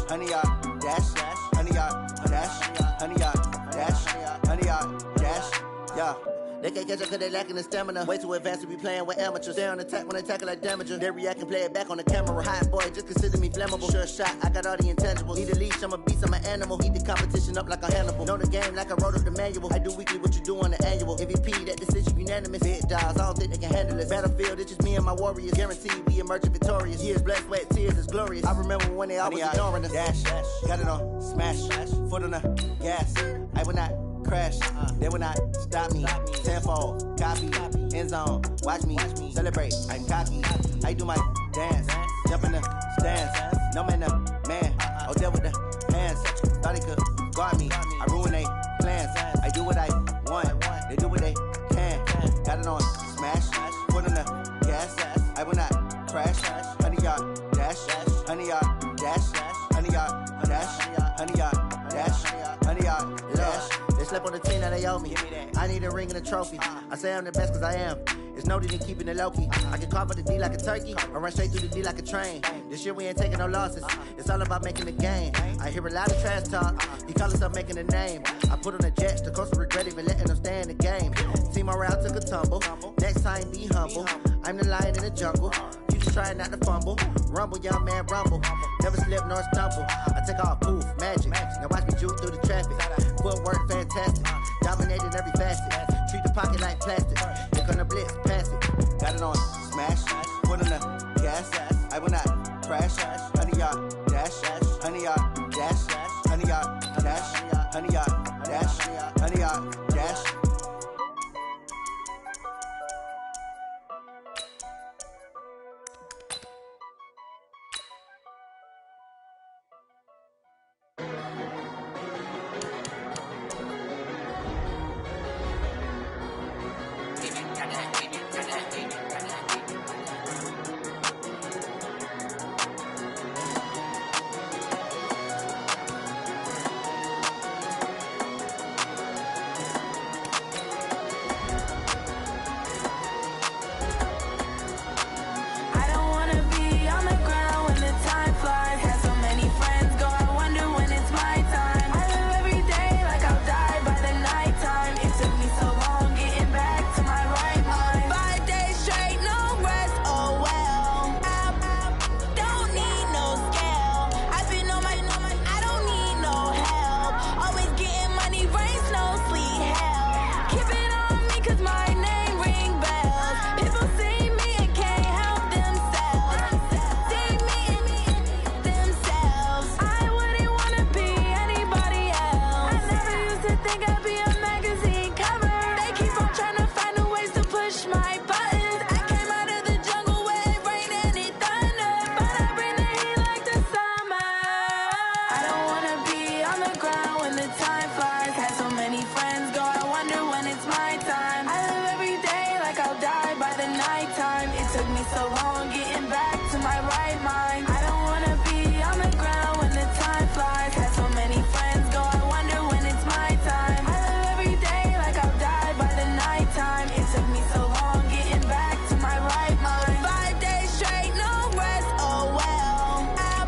honey, y'all dash, honey, y'all dash, honey, y'all dash, honey, y'all dash, yeah. They can't catch up cause they lacking the stamina. Way too advanced to be playing with amateurs. Stay on attack when I tackle like damager. They react and play it back on the camera. Hot boy, just consider me flammable. Sure shot, I got all the intangibles. Need a leash, I'm a beast, I'm an animal. Eat the competition up like a Hannibal. Know the game like I wrote up the manual. I do weekly what you do on the annual. MVP, that decision unanimous. Big dogs, I don't think they can handle it. Battlefield, it's just me and my warriors. Guaranteed we emerging victorious. Years, blood, sweat, tears, is glorious. I remember when they always ignoring us. Dash, got it on smash, foot on the gas. I will not crash, they will not stop me. Tenfold, copy, end zone, watch me celebrate. I'm cocky, I do my dance, jump in the stands. No man, man, oh deal with the hands. Thought he could guard me, I ruin they plans. I do what I want, they do what they can. Got it on smash, foot on the gas. I will not crash, honey y'all dash, honey y'all dash, honey y'all dash, honey y'all dash, honey y'all dash. They slept on the team that they owe me. I need a ring and a trophy. I say I'm the best cause I am. It's no need in keeping it low-key. I can carve up the D like a turkey or run straight through the D like a train. This year we ain't taking no losses. It's all about making the game. I hear a lot of trash talk. He call himself making a name. I put on the jets, the coast regret even letting them stay in the game. Team morale took a tumble. Next time be humble. I'm the lion in the jungle. You just try not to fumble. Rumble, young man, rumble. Never slip nor stumble. I take off, poof, magic. Now watch me juke through the traffic. Footwork fantastic. Dominating every facet. Treat the pocket like plastic. Here come the blitz, pass it. Got it on smash. Foot on the gas. I will not crash. Honey, y'all dash. Honey, y'all dash. Honey, y'all dash. Honey, y'all dash. Honey, y'all dash. think I'd be a magazine cover. They keep on trying to find new ways to push my buttons. I came out of the jungle where it rained and it thunder, but I bring the heat like the summer. I don't wanna be on the ground when the time flies. Had so many friends go, I wonder when it's my time. I live every day like I'll die by the nighttime. It took me so long getting back to my right mind. I don't wanna be on the ground when the time flies. Had so many friends go, I wonder when it's my time. I live every day like I'll die by the nighttime. It took me so long getting back to my right mind. 5 days straight, no rest, oh well. I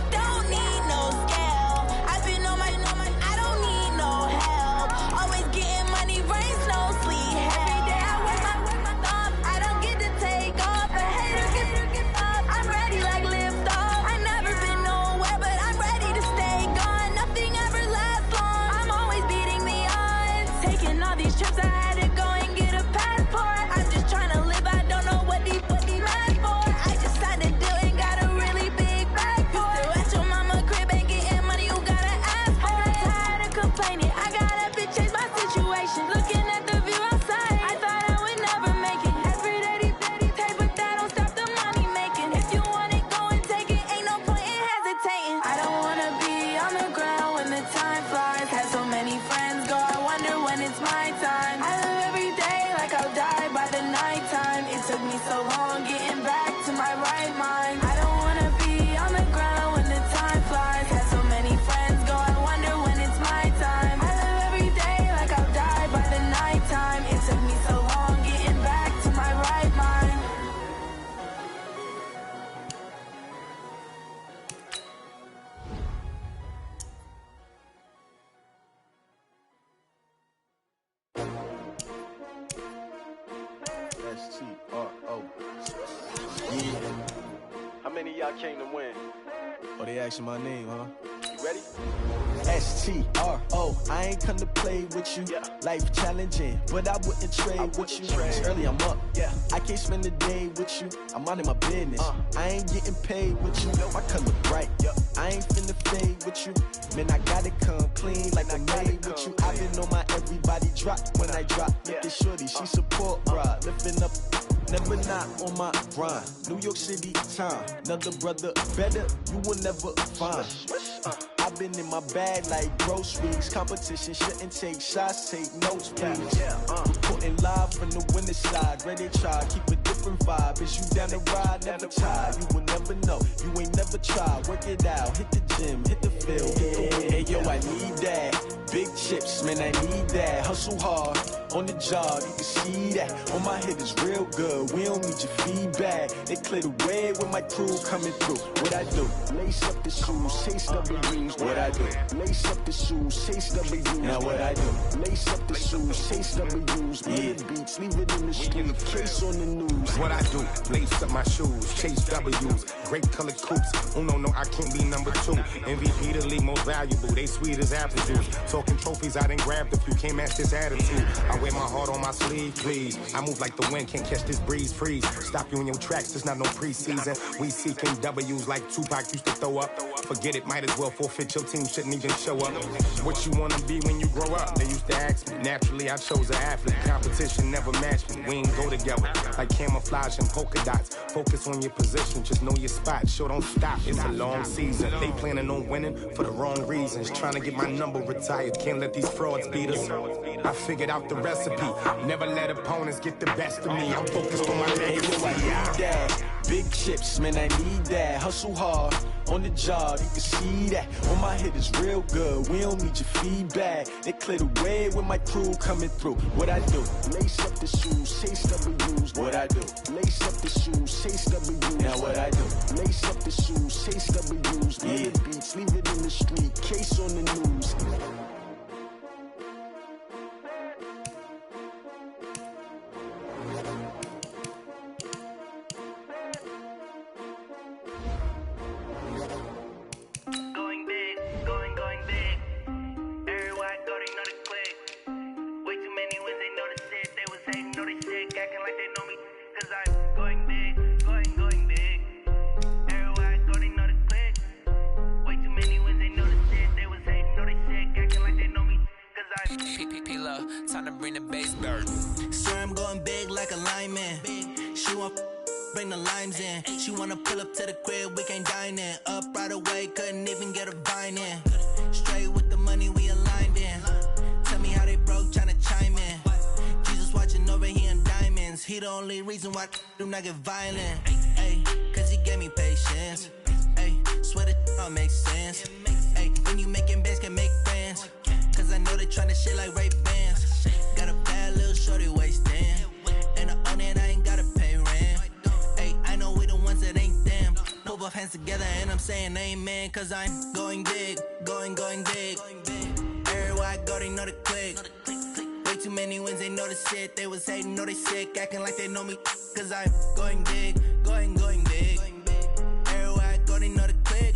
don't need no scale. I've been on my, I don't need no help. Always getting money, rains, no sleep. Every day I work my thumb. I don't get to take off. A hater get up. I'm ready like lift off. I never been nowhere, but I'm ready to stay gone. Nothing ever lasts long. I'm always beating the odds. Taking all these trips, I had to go and get a passport. I'm just trying to live. I don't know what these mad for. I just signed a deal and got a really big bag for it. Still at your mama crib and getting money, you gotta ask for it. Tired of complaining, I got up and changed my situation. Looking at the view outside, I thought I would never make it. Every day they pay, but that don't stop the money making. If you want it, go and take it. Ain't no point in hesitating. I don't wanna be on the ground when the time flies. Had so many friends go, I wonder when it's my time. I live every day like I'll die by the nighttime. It took me so long getting back to my right mind. I don't wanna be on the ground when the time flies. Had so many friends go, I wonder when it's my time. I live every day like I'll die by the nighttime. It took me so long getting back to my right mind. S-T-R-O. Yeah. How many of y'all came to win? Oh, they asking my name, huh? You ready? S-T-R-O. I ain't come to play with you. Yeah. Life challenging, but I wouldn't trade with you. It's early, I'm up. Yeah. I can't spend the day with you. I'm minding my business. I ain't getting paid with you. My color bright. I ain't finna fade with you. Man, I gotta come clean like I'm made with you. I've been on my everybody drop when I drop. Look at shorty, she support, bruh. Lifting up. Never not on my grind. New York City time. Another brother better, you will never find. I've been in my bag like groceries. Competition shouldn't take shots, take notes, please. Reporting live from the winter side. Ready to try, keep a different vibe. Is you down the ride, never tired. You will never know, you ain't never tried. Work it out, hit the gym, hit the field. Hey yo, I need that. Big chips, man, I need that. Hustle hard, on the job, you can see that. On my head is real good, we don't need your feedback. They clear the way with my crew coming through. What I do? Lace up the shoes, chase W's. What I do? Lace up the shoes, chase W's. Now what I do? Lace up the shoes, chase W's. Yeah, beats, leave it in the street, case on the news. What I do? Lace up my shoes, chase W's. Great colored coops. Oh no, I can't be number 2. MVP the league most valuable. They sweet as apple juice. Talking trophies, I done grabbed a few. Can't match this attitude. I wear my heart on my sleeve, please. I move like the wind, can't catch this breeze, freeze. Stop you in your tracks, there's not no preseason. We seeking W's like Tupac used to throw up. Forget it, might as well forfeit. Your team shouldn't even show up. What you wanna be when you grow up? They used to ask me. Naturally, I chose an athlete. Competition never matched me. We ain't go together like camouflage and polka dots. Focus on your position, just know your spot. Sure, don't stop. It's a long season. They planning on winning for the wrong reasons. Trying to get my number retired. Can't let these frauds beat us. I figured out the recipe. Never let opponents get the best of me. I'm focused on my legacy. I need that. Big chips, man, I need that. Hustle hard, on the job, you can see that. On my head is real good, we don't need your feedback. They clear the way with my crew coming through. What I do? Lace up the shoes, chase W's. What I do? Lace up the shoes, chase W's. Now what I do? Lace up the shoes, chase W's. Yeah, beats, leave it in the street, case on the news. Acting Time to bring the bass bird. Swear I'm going big like a lineman. She want bring the limes in. She wanna pull up to the crib, we can't dine in. Up right away, couldn't even get a vine in. Straight with the money, we aligned in. Tell me how they broke, tryna chime in. Jesus watching over, he in diamonds. He the only reason why I do not get violent. Ay, cause he gave me patience. Ay, swear that all makes sense. Ay, when you making bands, can make friends. Cause I know they tryna shit like Ray-Bans. Got a bad little shorty wasting. And I own it, I ain't gotta pay rent. Ay, I know we the ones that ain't them. Pull both hands together and I'm saying amen. Cause I'm going big, going big. Everywhere I go, they know the click. Way too many wins, they know the shit. They was hating, know they sick, acting like they know me. Cause I'm going big, going big. Everywhere I go, they know the click.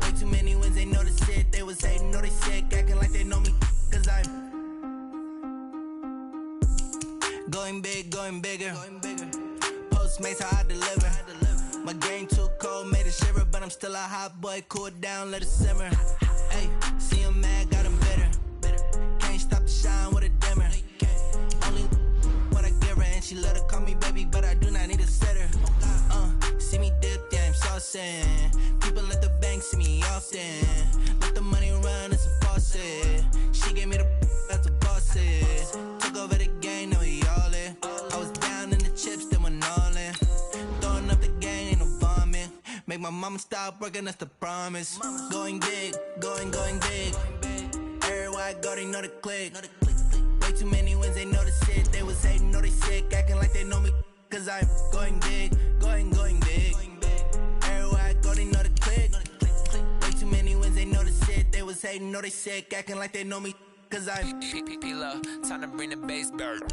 Way too many wins, they know the shit. They was hating, know they sick, acting like they know me. Cause I'm going big, going bigger. Postmates, how I deliver. My game too cold, made it shiver. But I'm still a hot boy, cool it down, let it simmer. Hey, see him mad, got him bitter. Can't stop the shine with a dimmer. Only what I give her, and she let her call me baby, but I do not need a sitter. See me dip, yeah, I'm saucing. People at the bank see me often. Let the money run, it's a faucet. She gave me the that's a bosses. Took over the game, now we all in. I was down in the chips, then went all in. Throwing up the game, ain't no vomit. Make my mama stop working, that's the promise. Going big, going big. Everywhere I go, they know the click. Way too many wins, they know the shit. They was hating, know they sick, acting like they know me. Cause I'm going big, going big. Everywhere I go, they know the click. Way too many wins, they know the shit. They was hating, know they sick, acting like they know me. Cause I'm time to bring the bass bird.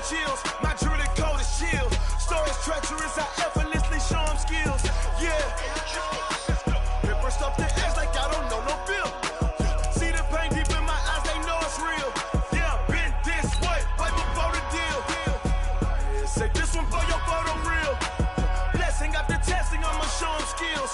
Chills. My jewelry code is chill. Stories treacherous, I effortlessly show them skills. Yeah. Paper stuff the edge like I don't know no bill. See the pain deep in my eyes, they know it's real. Yeah, been this way, way before the deal. Say this one for your photo real. Blessing after testing, I'ma show them skills.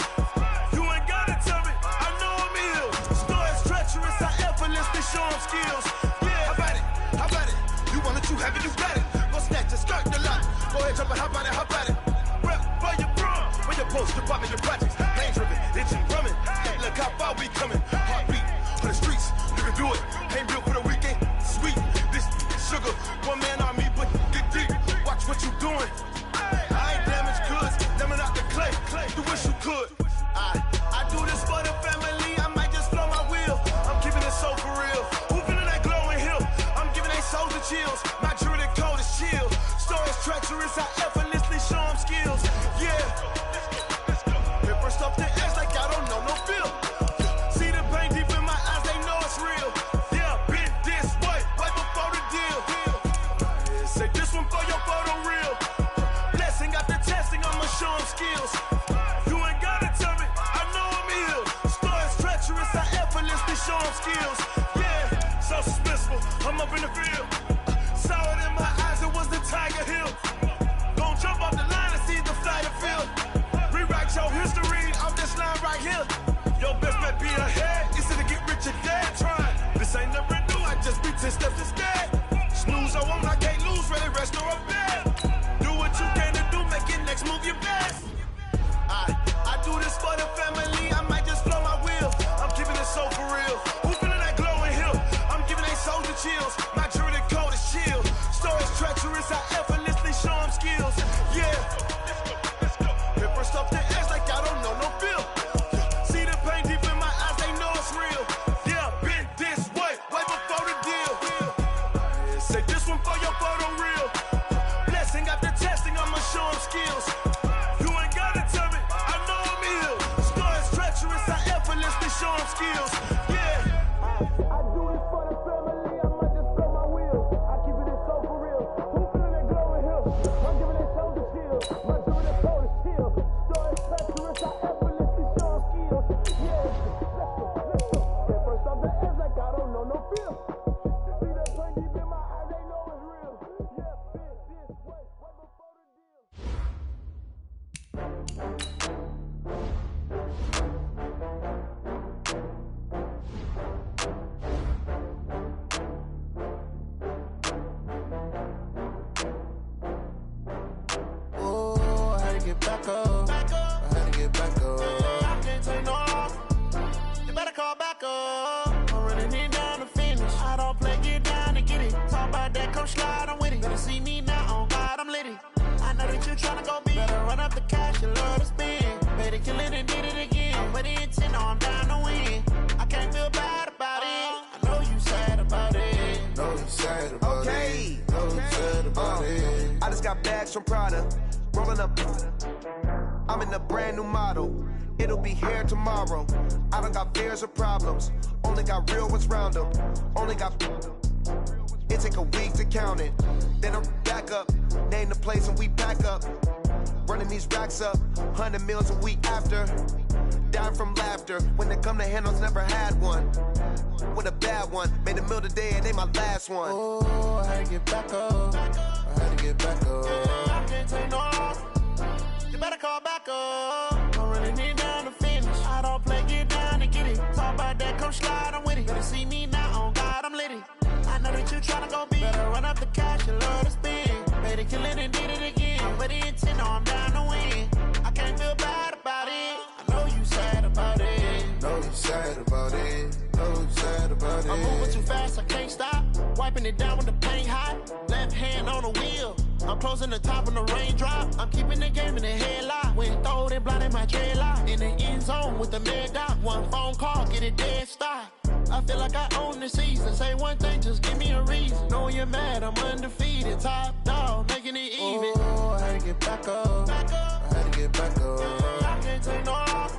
You ain't gotta tell me, I know I'm ill. Stories treacherous, I effortlessly show them skills. Yeah, how about it? How about it? You want it, you have it, you got it. Go snatch it, skirt the lot. Go ahead, jump it, hop on it, hop on it. Rep for your bro, where your post, department, your projects. Lane driven, itching, drumming. Hey, look how far we coming. Heartbeat on the streets, you can do it. Ain't built for the weekend, sweet. This sugar, one man army, but get deep. Watch what you doing. I ain't damaged goods, damn out the clay. You wish you could. I do this for the family, I might just blow my wheel. I'm keeping it so for real. Who feeling that glowing hill? I'm giving they souls the chills. My jewelry code is chill. Stories treacherous, I effortlessly show them skills. Yeah. Paper stuff the edge like I don't know no feel. See the pain deep in my eyes, they know it's real. Yeah, been this way, way before the deal. Say this one for your photo real. Blessing after testing, I'ma show them skills. You ain't gotta tell me, I know I'm ill. Stories treacherous, I effortlessly show them skills. Yeah, so suspenseful, I'm up in the field. Saw it in my eyes, it was the Tiger Hill. Gon' jump off the line and see the flight of field. Rewrite your history off this line right here. Your best bet be ahead, instead of get rich or dead trying. This ain't never new, I just be 10 steps instead. Snooze, I won't, I can't lose, ready, rest or a bed. Do what you can to do, make it next move your best. I do this for the family, I might just blow my wheel. I'm keeping it so for real. Who feeling that glowing hill? I'm giving they souls the chills. My jewelry code is chill. Stories treacherous, I effortlessly show them skills. Yeah. Paper stuff the edge like I don't know no feel. See the pain deep in my eyes, they know it's real. Yeah, been this way, way before the deal. Back up. I had to get back up. I can't take no loss. You better call back up. I'm running it down to finish. I don't play, get down to get it. Talk about that, come slide, I'm with it. Better see me now, on God, I'm litty. I know that you tryna go big. Better run up the cash, you love to spend. Better kill it and did it again. I'm with the intent, no, I'm down to win. I can't feel bad about it. I know you sad about it. Know you sad about it. Know you sad about it. I just got bags from Prada. Rolling up, I'm in a brand new model. It'll be here tomorrow. I don't got fears or problems. Only got real ones round them. Only got. It take a week to count it. Then I'm back up. Name the place and we pack up. Running these racks up. 100 meals a week after. Dying from laughter. When they come to handles, never had one. With a bad one. Made a meal today and ain't my last one. Oh, I had to get back up. I had to get back up. I can't take no loss. You better call back up. I'm running it down to finish. I don't play, get down to get it. Talk about that, come slide, I'm with it. Better see me now, on God, I'm litty. I know that you tryna go big. Better run up the cash, you love to spend. Better kill it and did it again. I'm with the intent, no, I'm down to win. I can't feel bad about it. I know you sad about it. Know you sad about it. Know you sad about it. I'm moving too fast, I can't stop. Wiping it down with the paint hot. Left hand on the wheel. I'm closing the top when the raindrop. I'm keeping the game in the headlock. When throwed and blinded my dreadlock. In the end zone with the mad dot. One phone call, get it dead stop. I feel like I own the season. Say one thing, just give me a reason. Knowing you're mad, I'm undefeated. Top dog, making it even. Oh, I had to get back up. I had to get back up. I can't take no loss.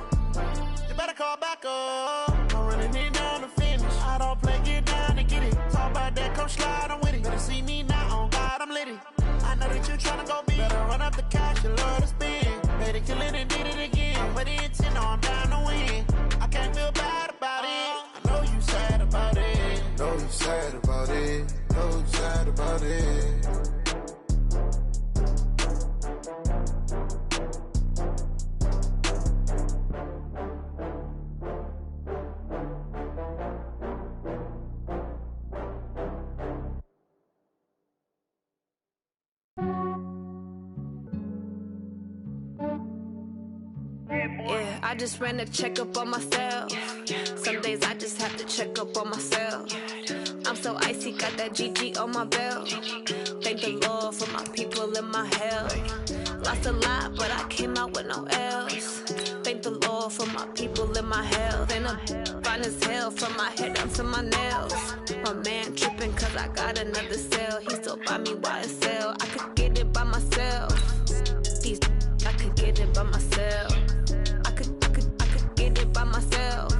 You better call back up. I'm running it down to finish. I don't play, get down to get it. Talk about that, come slide, I'm with it. Better see me now, on God, I'm litty. I know that you tryna go big. Better run up the cash, you love to spend. Better kill it and did it again. I'm with the intent, no, I'm down to win. I can't feel bad about it. I know you sad about it. Know you sad about it. Know you sad about it. Yeah, I just ran a checkup on myself. Some days I just have to check up on myself. I'm so icy, got that GG on my belt. Thank the Lord for my people in my health. Lost a lot, but I came out with no else. Thank the Lord for my people in my health. And I'm fine as hell from my head down to my nails. My man tripping cause I got another cell. He still buy me YSL. I could get it by myself. These I could get it by myself. I could get it by myself.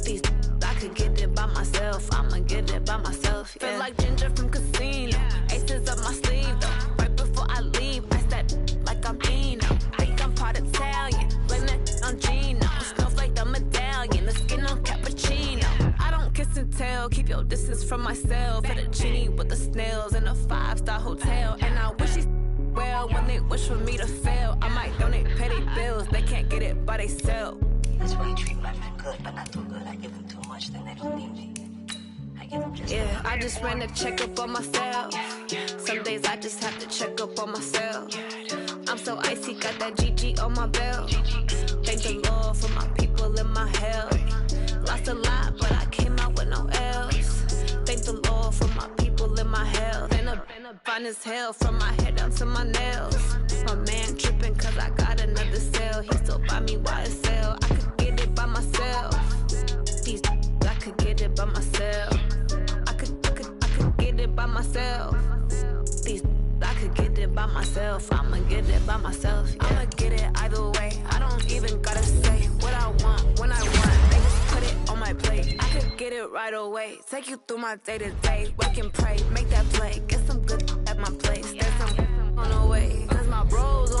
These I could get it by myself. I'ma get it by myself. Yeah. Feel like Ginger from Casino. Aces up my sleeve though. Right before I leave, I step like I'm Dino. Think I'm part Italian. Blame that on Gino. Smells like the medallion. The skin on cappuccino. I don't kiss and tell. Keep your distance from myself. For the genie with the snails in a 5-star hotel. And I wish he's well when they wish for me to fail. I might donate petty bills. They can't get it by they sell. That's why you treat women good, but not too good. I give them too much, then they don't need me. I give them just yeah, I just ran a checkup on myself. Some days I just have to check up on myself. I'm so icy, got that GG on my belt. Thank the Lord for my people in my health. Lost a lot, but I came out with no else. Thank the Lord for my people in my health. And I'm fine as hell from my head down to my nails. My man tripping cause I got another cell. He still buy me YSL. I could get it by myself. These I could get it by myself. I could get it by myself. These I could get it by myself. I'ma get it by myself. Yeah. I'ma get it either way. I don't even gotta say what I want when I want. They just put it on my plate. I could get it right away. Take you through my day to day. Work and pray, make that play. Get some good at my place. There's some on the way. Cause my bros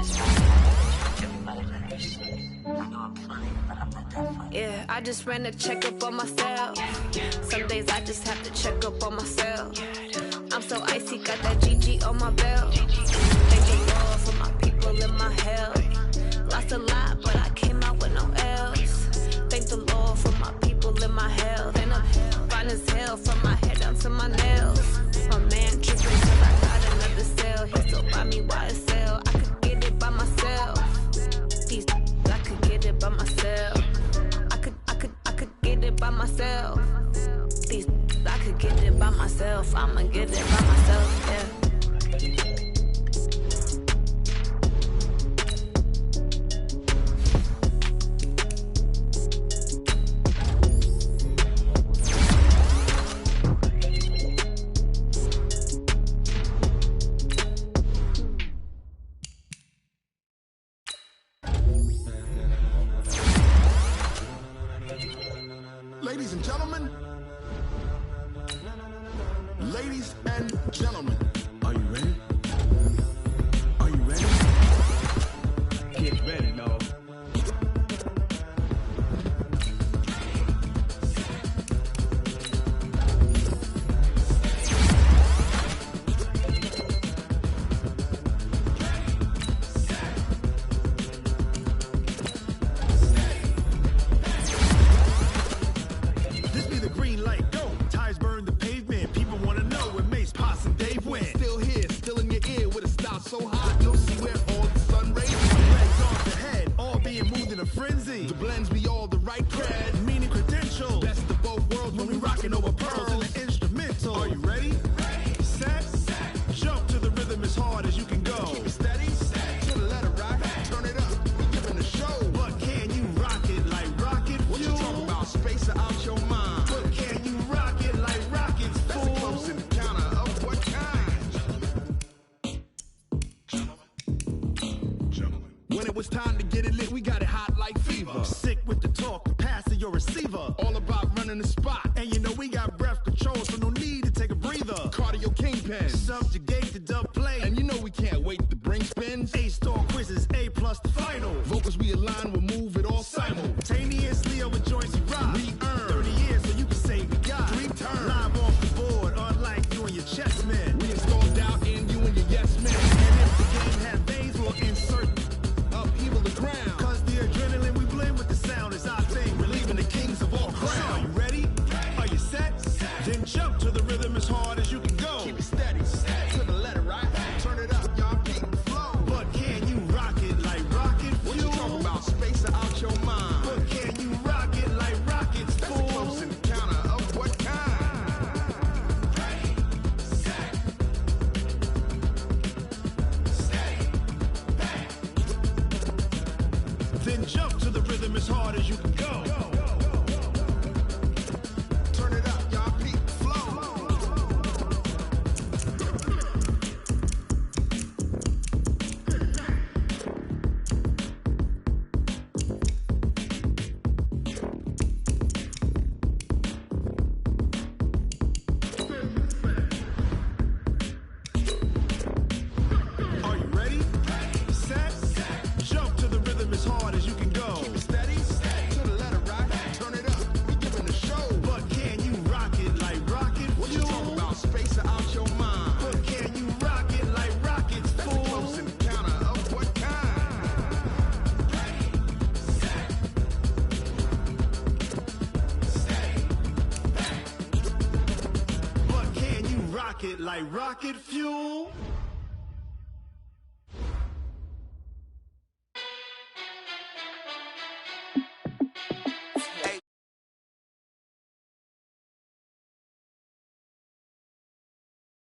this right. Everybody knows. I know I'm funny, but I'm not that funny. Yeah, I just ran a checkup on myself. Some days I just have to check up on myself. I'm so icy, got that GG on my belt. Thank the Lord for my people in my health. Lost a lot, but I came out with no else. Thank the Lord for my people in my health. And I'm fine as hell from my head down to my nails. My man tripping till I got another cell. He still buy me YSL. I could get it by myself. These I could get it by myself. I could get it by myself. These I could get it by myself. I'ma get it by myself, yeah. Ladies and gentlemen, ladies and gentlemen, are you ready? Are you ready? Get ready, y'all. This be the green light, go. Tires burn the pavement. People want to know where Mace, Potts, and Dave went. Still here, still in your ear with a style so hot. You'll see where all the sun rays. Legs off the head, all being moved in a frenzy. The blends be all the right cred, meaning credentials. Best of both worlds when we rocking over pearls in the instrumental. Are you ready? Set, jump to the rhythm as hard as you can go. Keep it steady, to the letter rock. Turn it up, we giving a show. But can you rock it like rocket fuel? What you talking about? Space out your mind. But can you rock it like rockets, fool? That's a close encounter of what kind? When it was time to get it lit, we got it hot like fever. Sick with the talk, the pass of your receiver. All about running the spot. And you know we got breath control, so no need to take a breather. Cardio kingpin, subjugate the dub play. And you know we can't wait to bring spins. A-star quizzes, A+ the final. Vocals we align, we'll move it all simultaneously over joints we rock. We earn 30 years, so you can say we got 3 turns. Live off the board, unlike you and your chess men. We installed doubt in you and your yes men. And if the game had veins, we'll insert upheaval the ground. Cause the adrenaline we blend with the sound is our thing. Relieving the kings of all crowns. So are you ready? Are you set? Then jump to the rhythm as hard as you can go. Keep it steady, to the letter right. Turn it up, y'all keep the flow. But can you rock it like rocket fuel? What you talking about? Space out your mind. But can you rock it like rockets, fool? That's a close encounter of what kind? Then jump to the rhythm as hard as you can go. Turn it up, y'all keep the flow. Are you ready? Set, jump to the rhythm as hard as you can go. Keep it steady, to the letter rock. Turn it up, we giving a show. But can you rock it like rocket fuel? What you talking about? Space out your mind. But can you rock it like rockets, fool? That's a close encounter of what kind? But can you rock it like rocket fuel?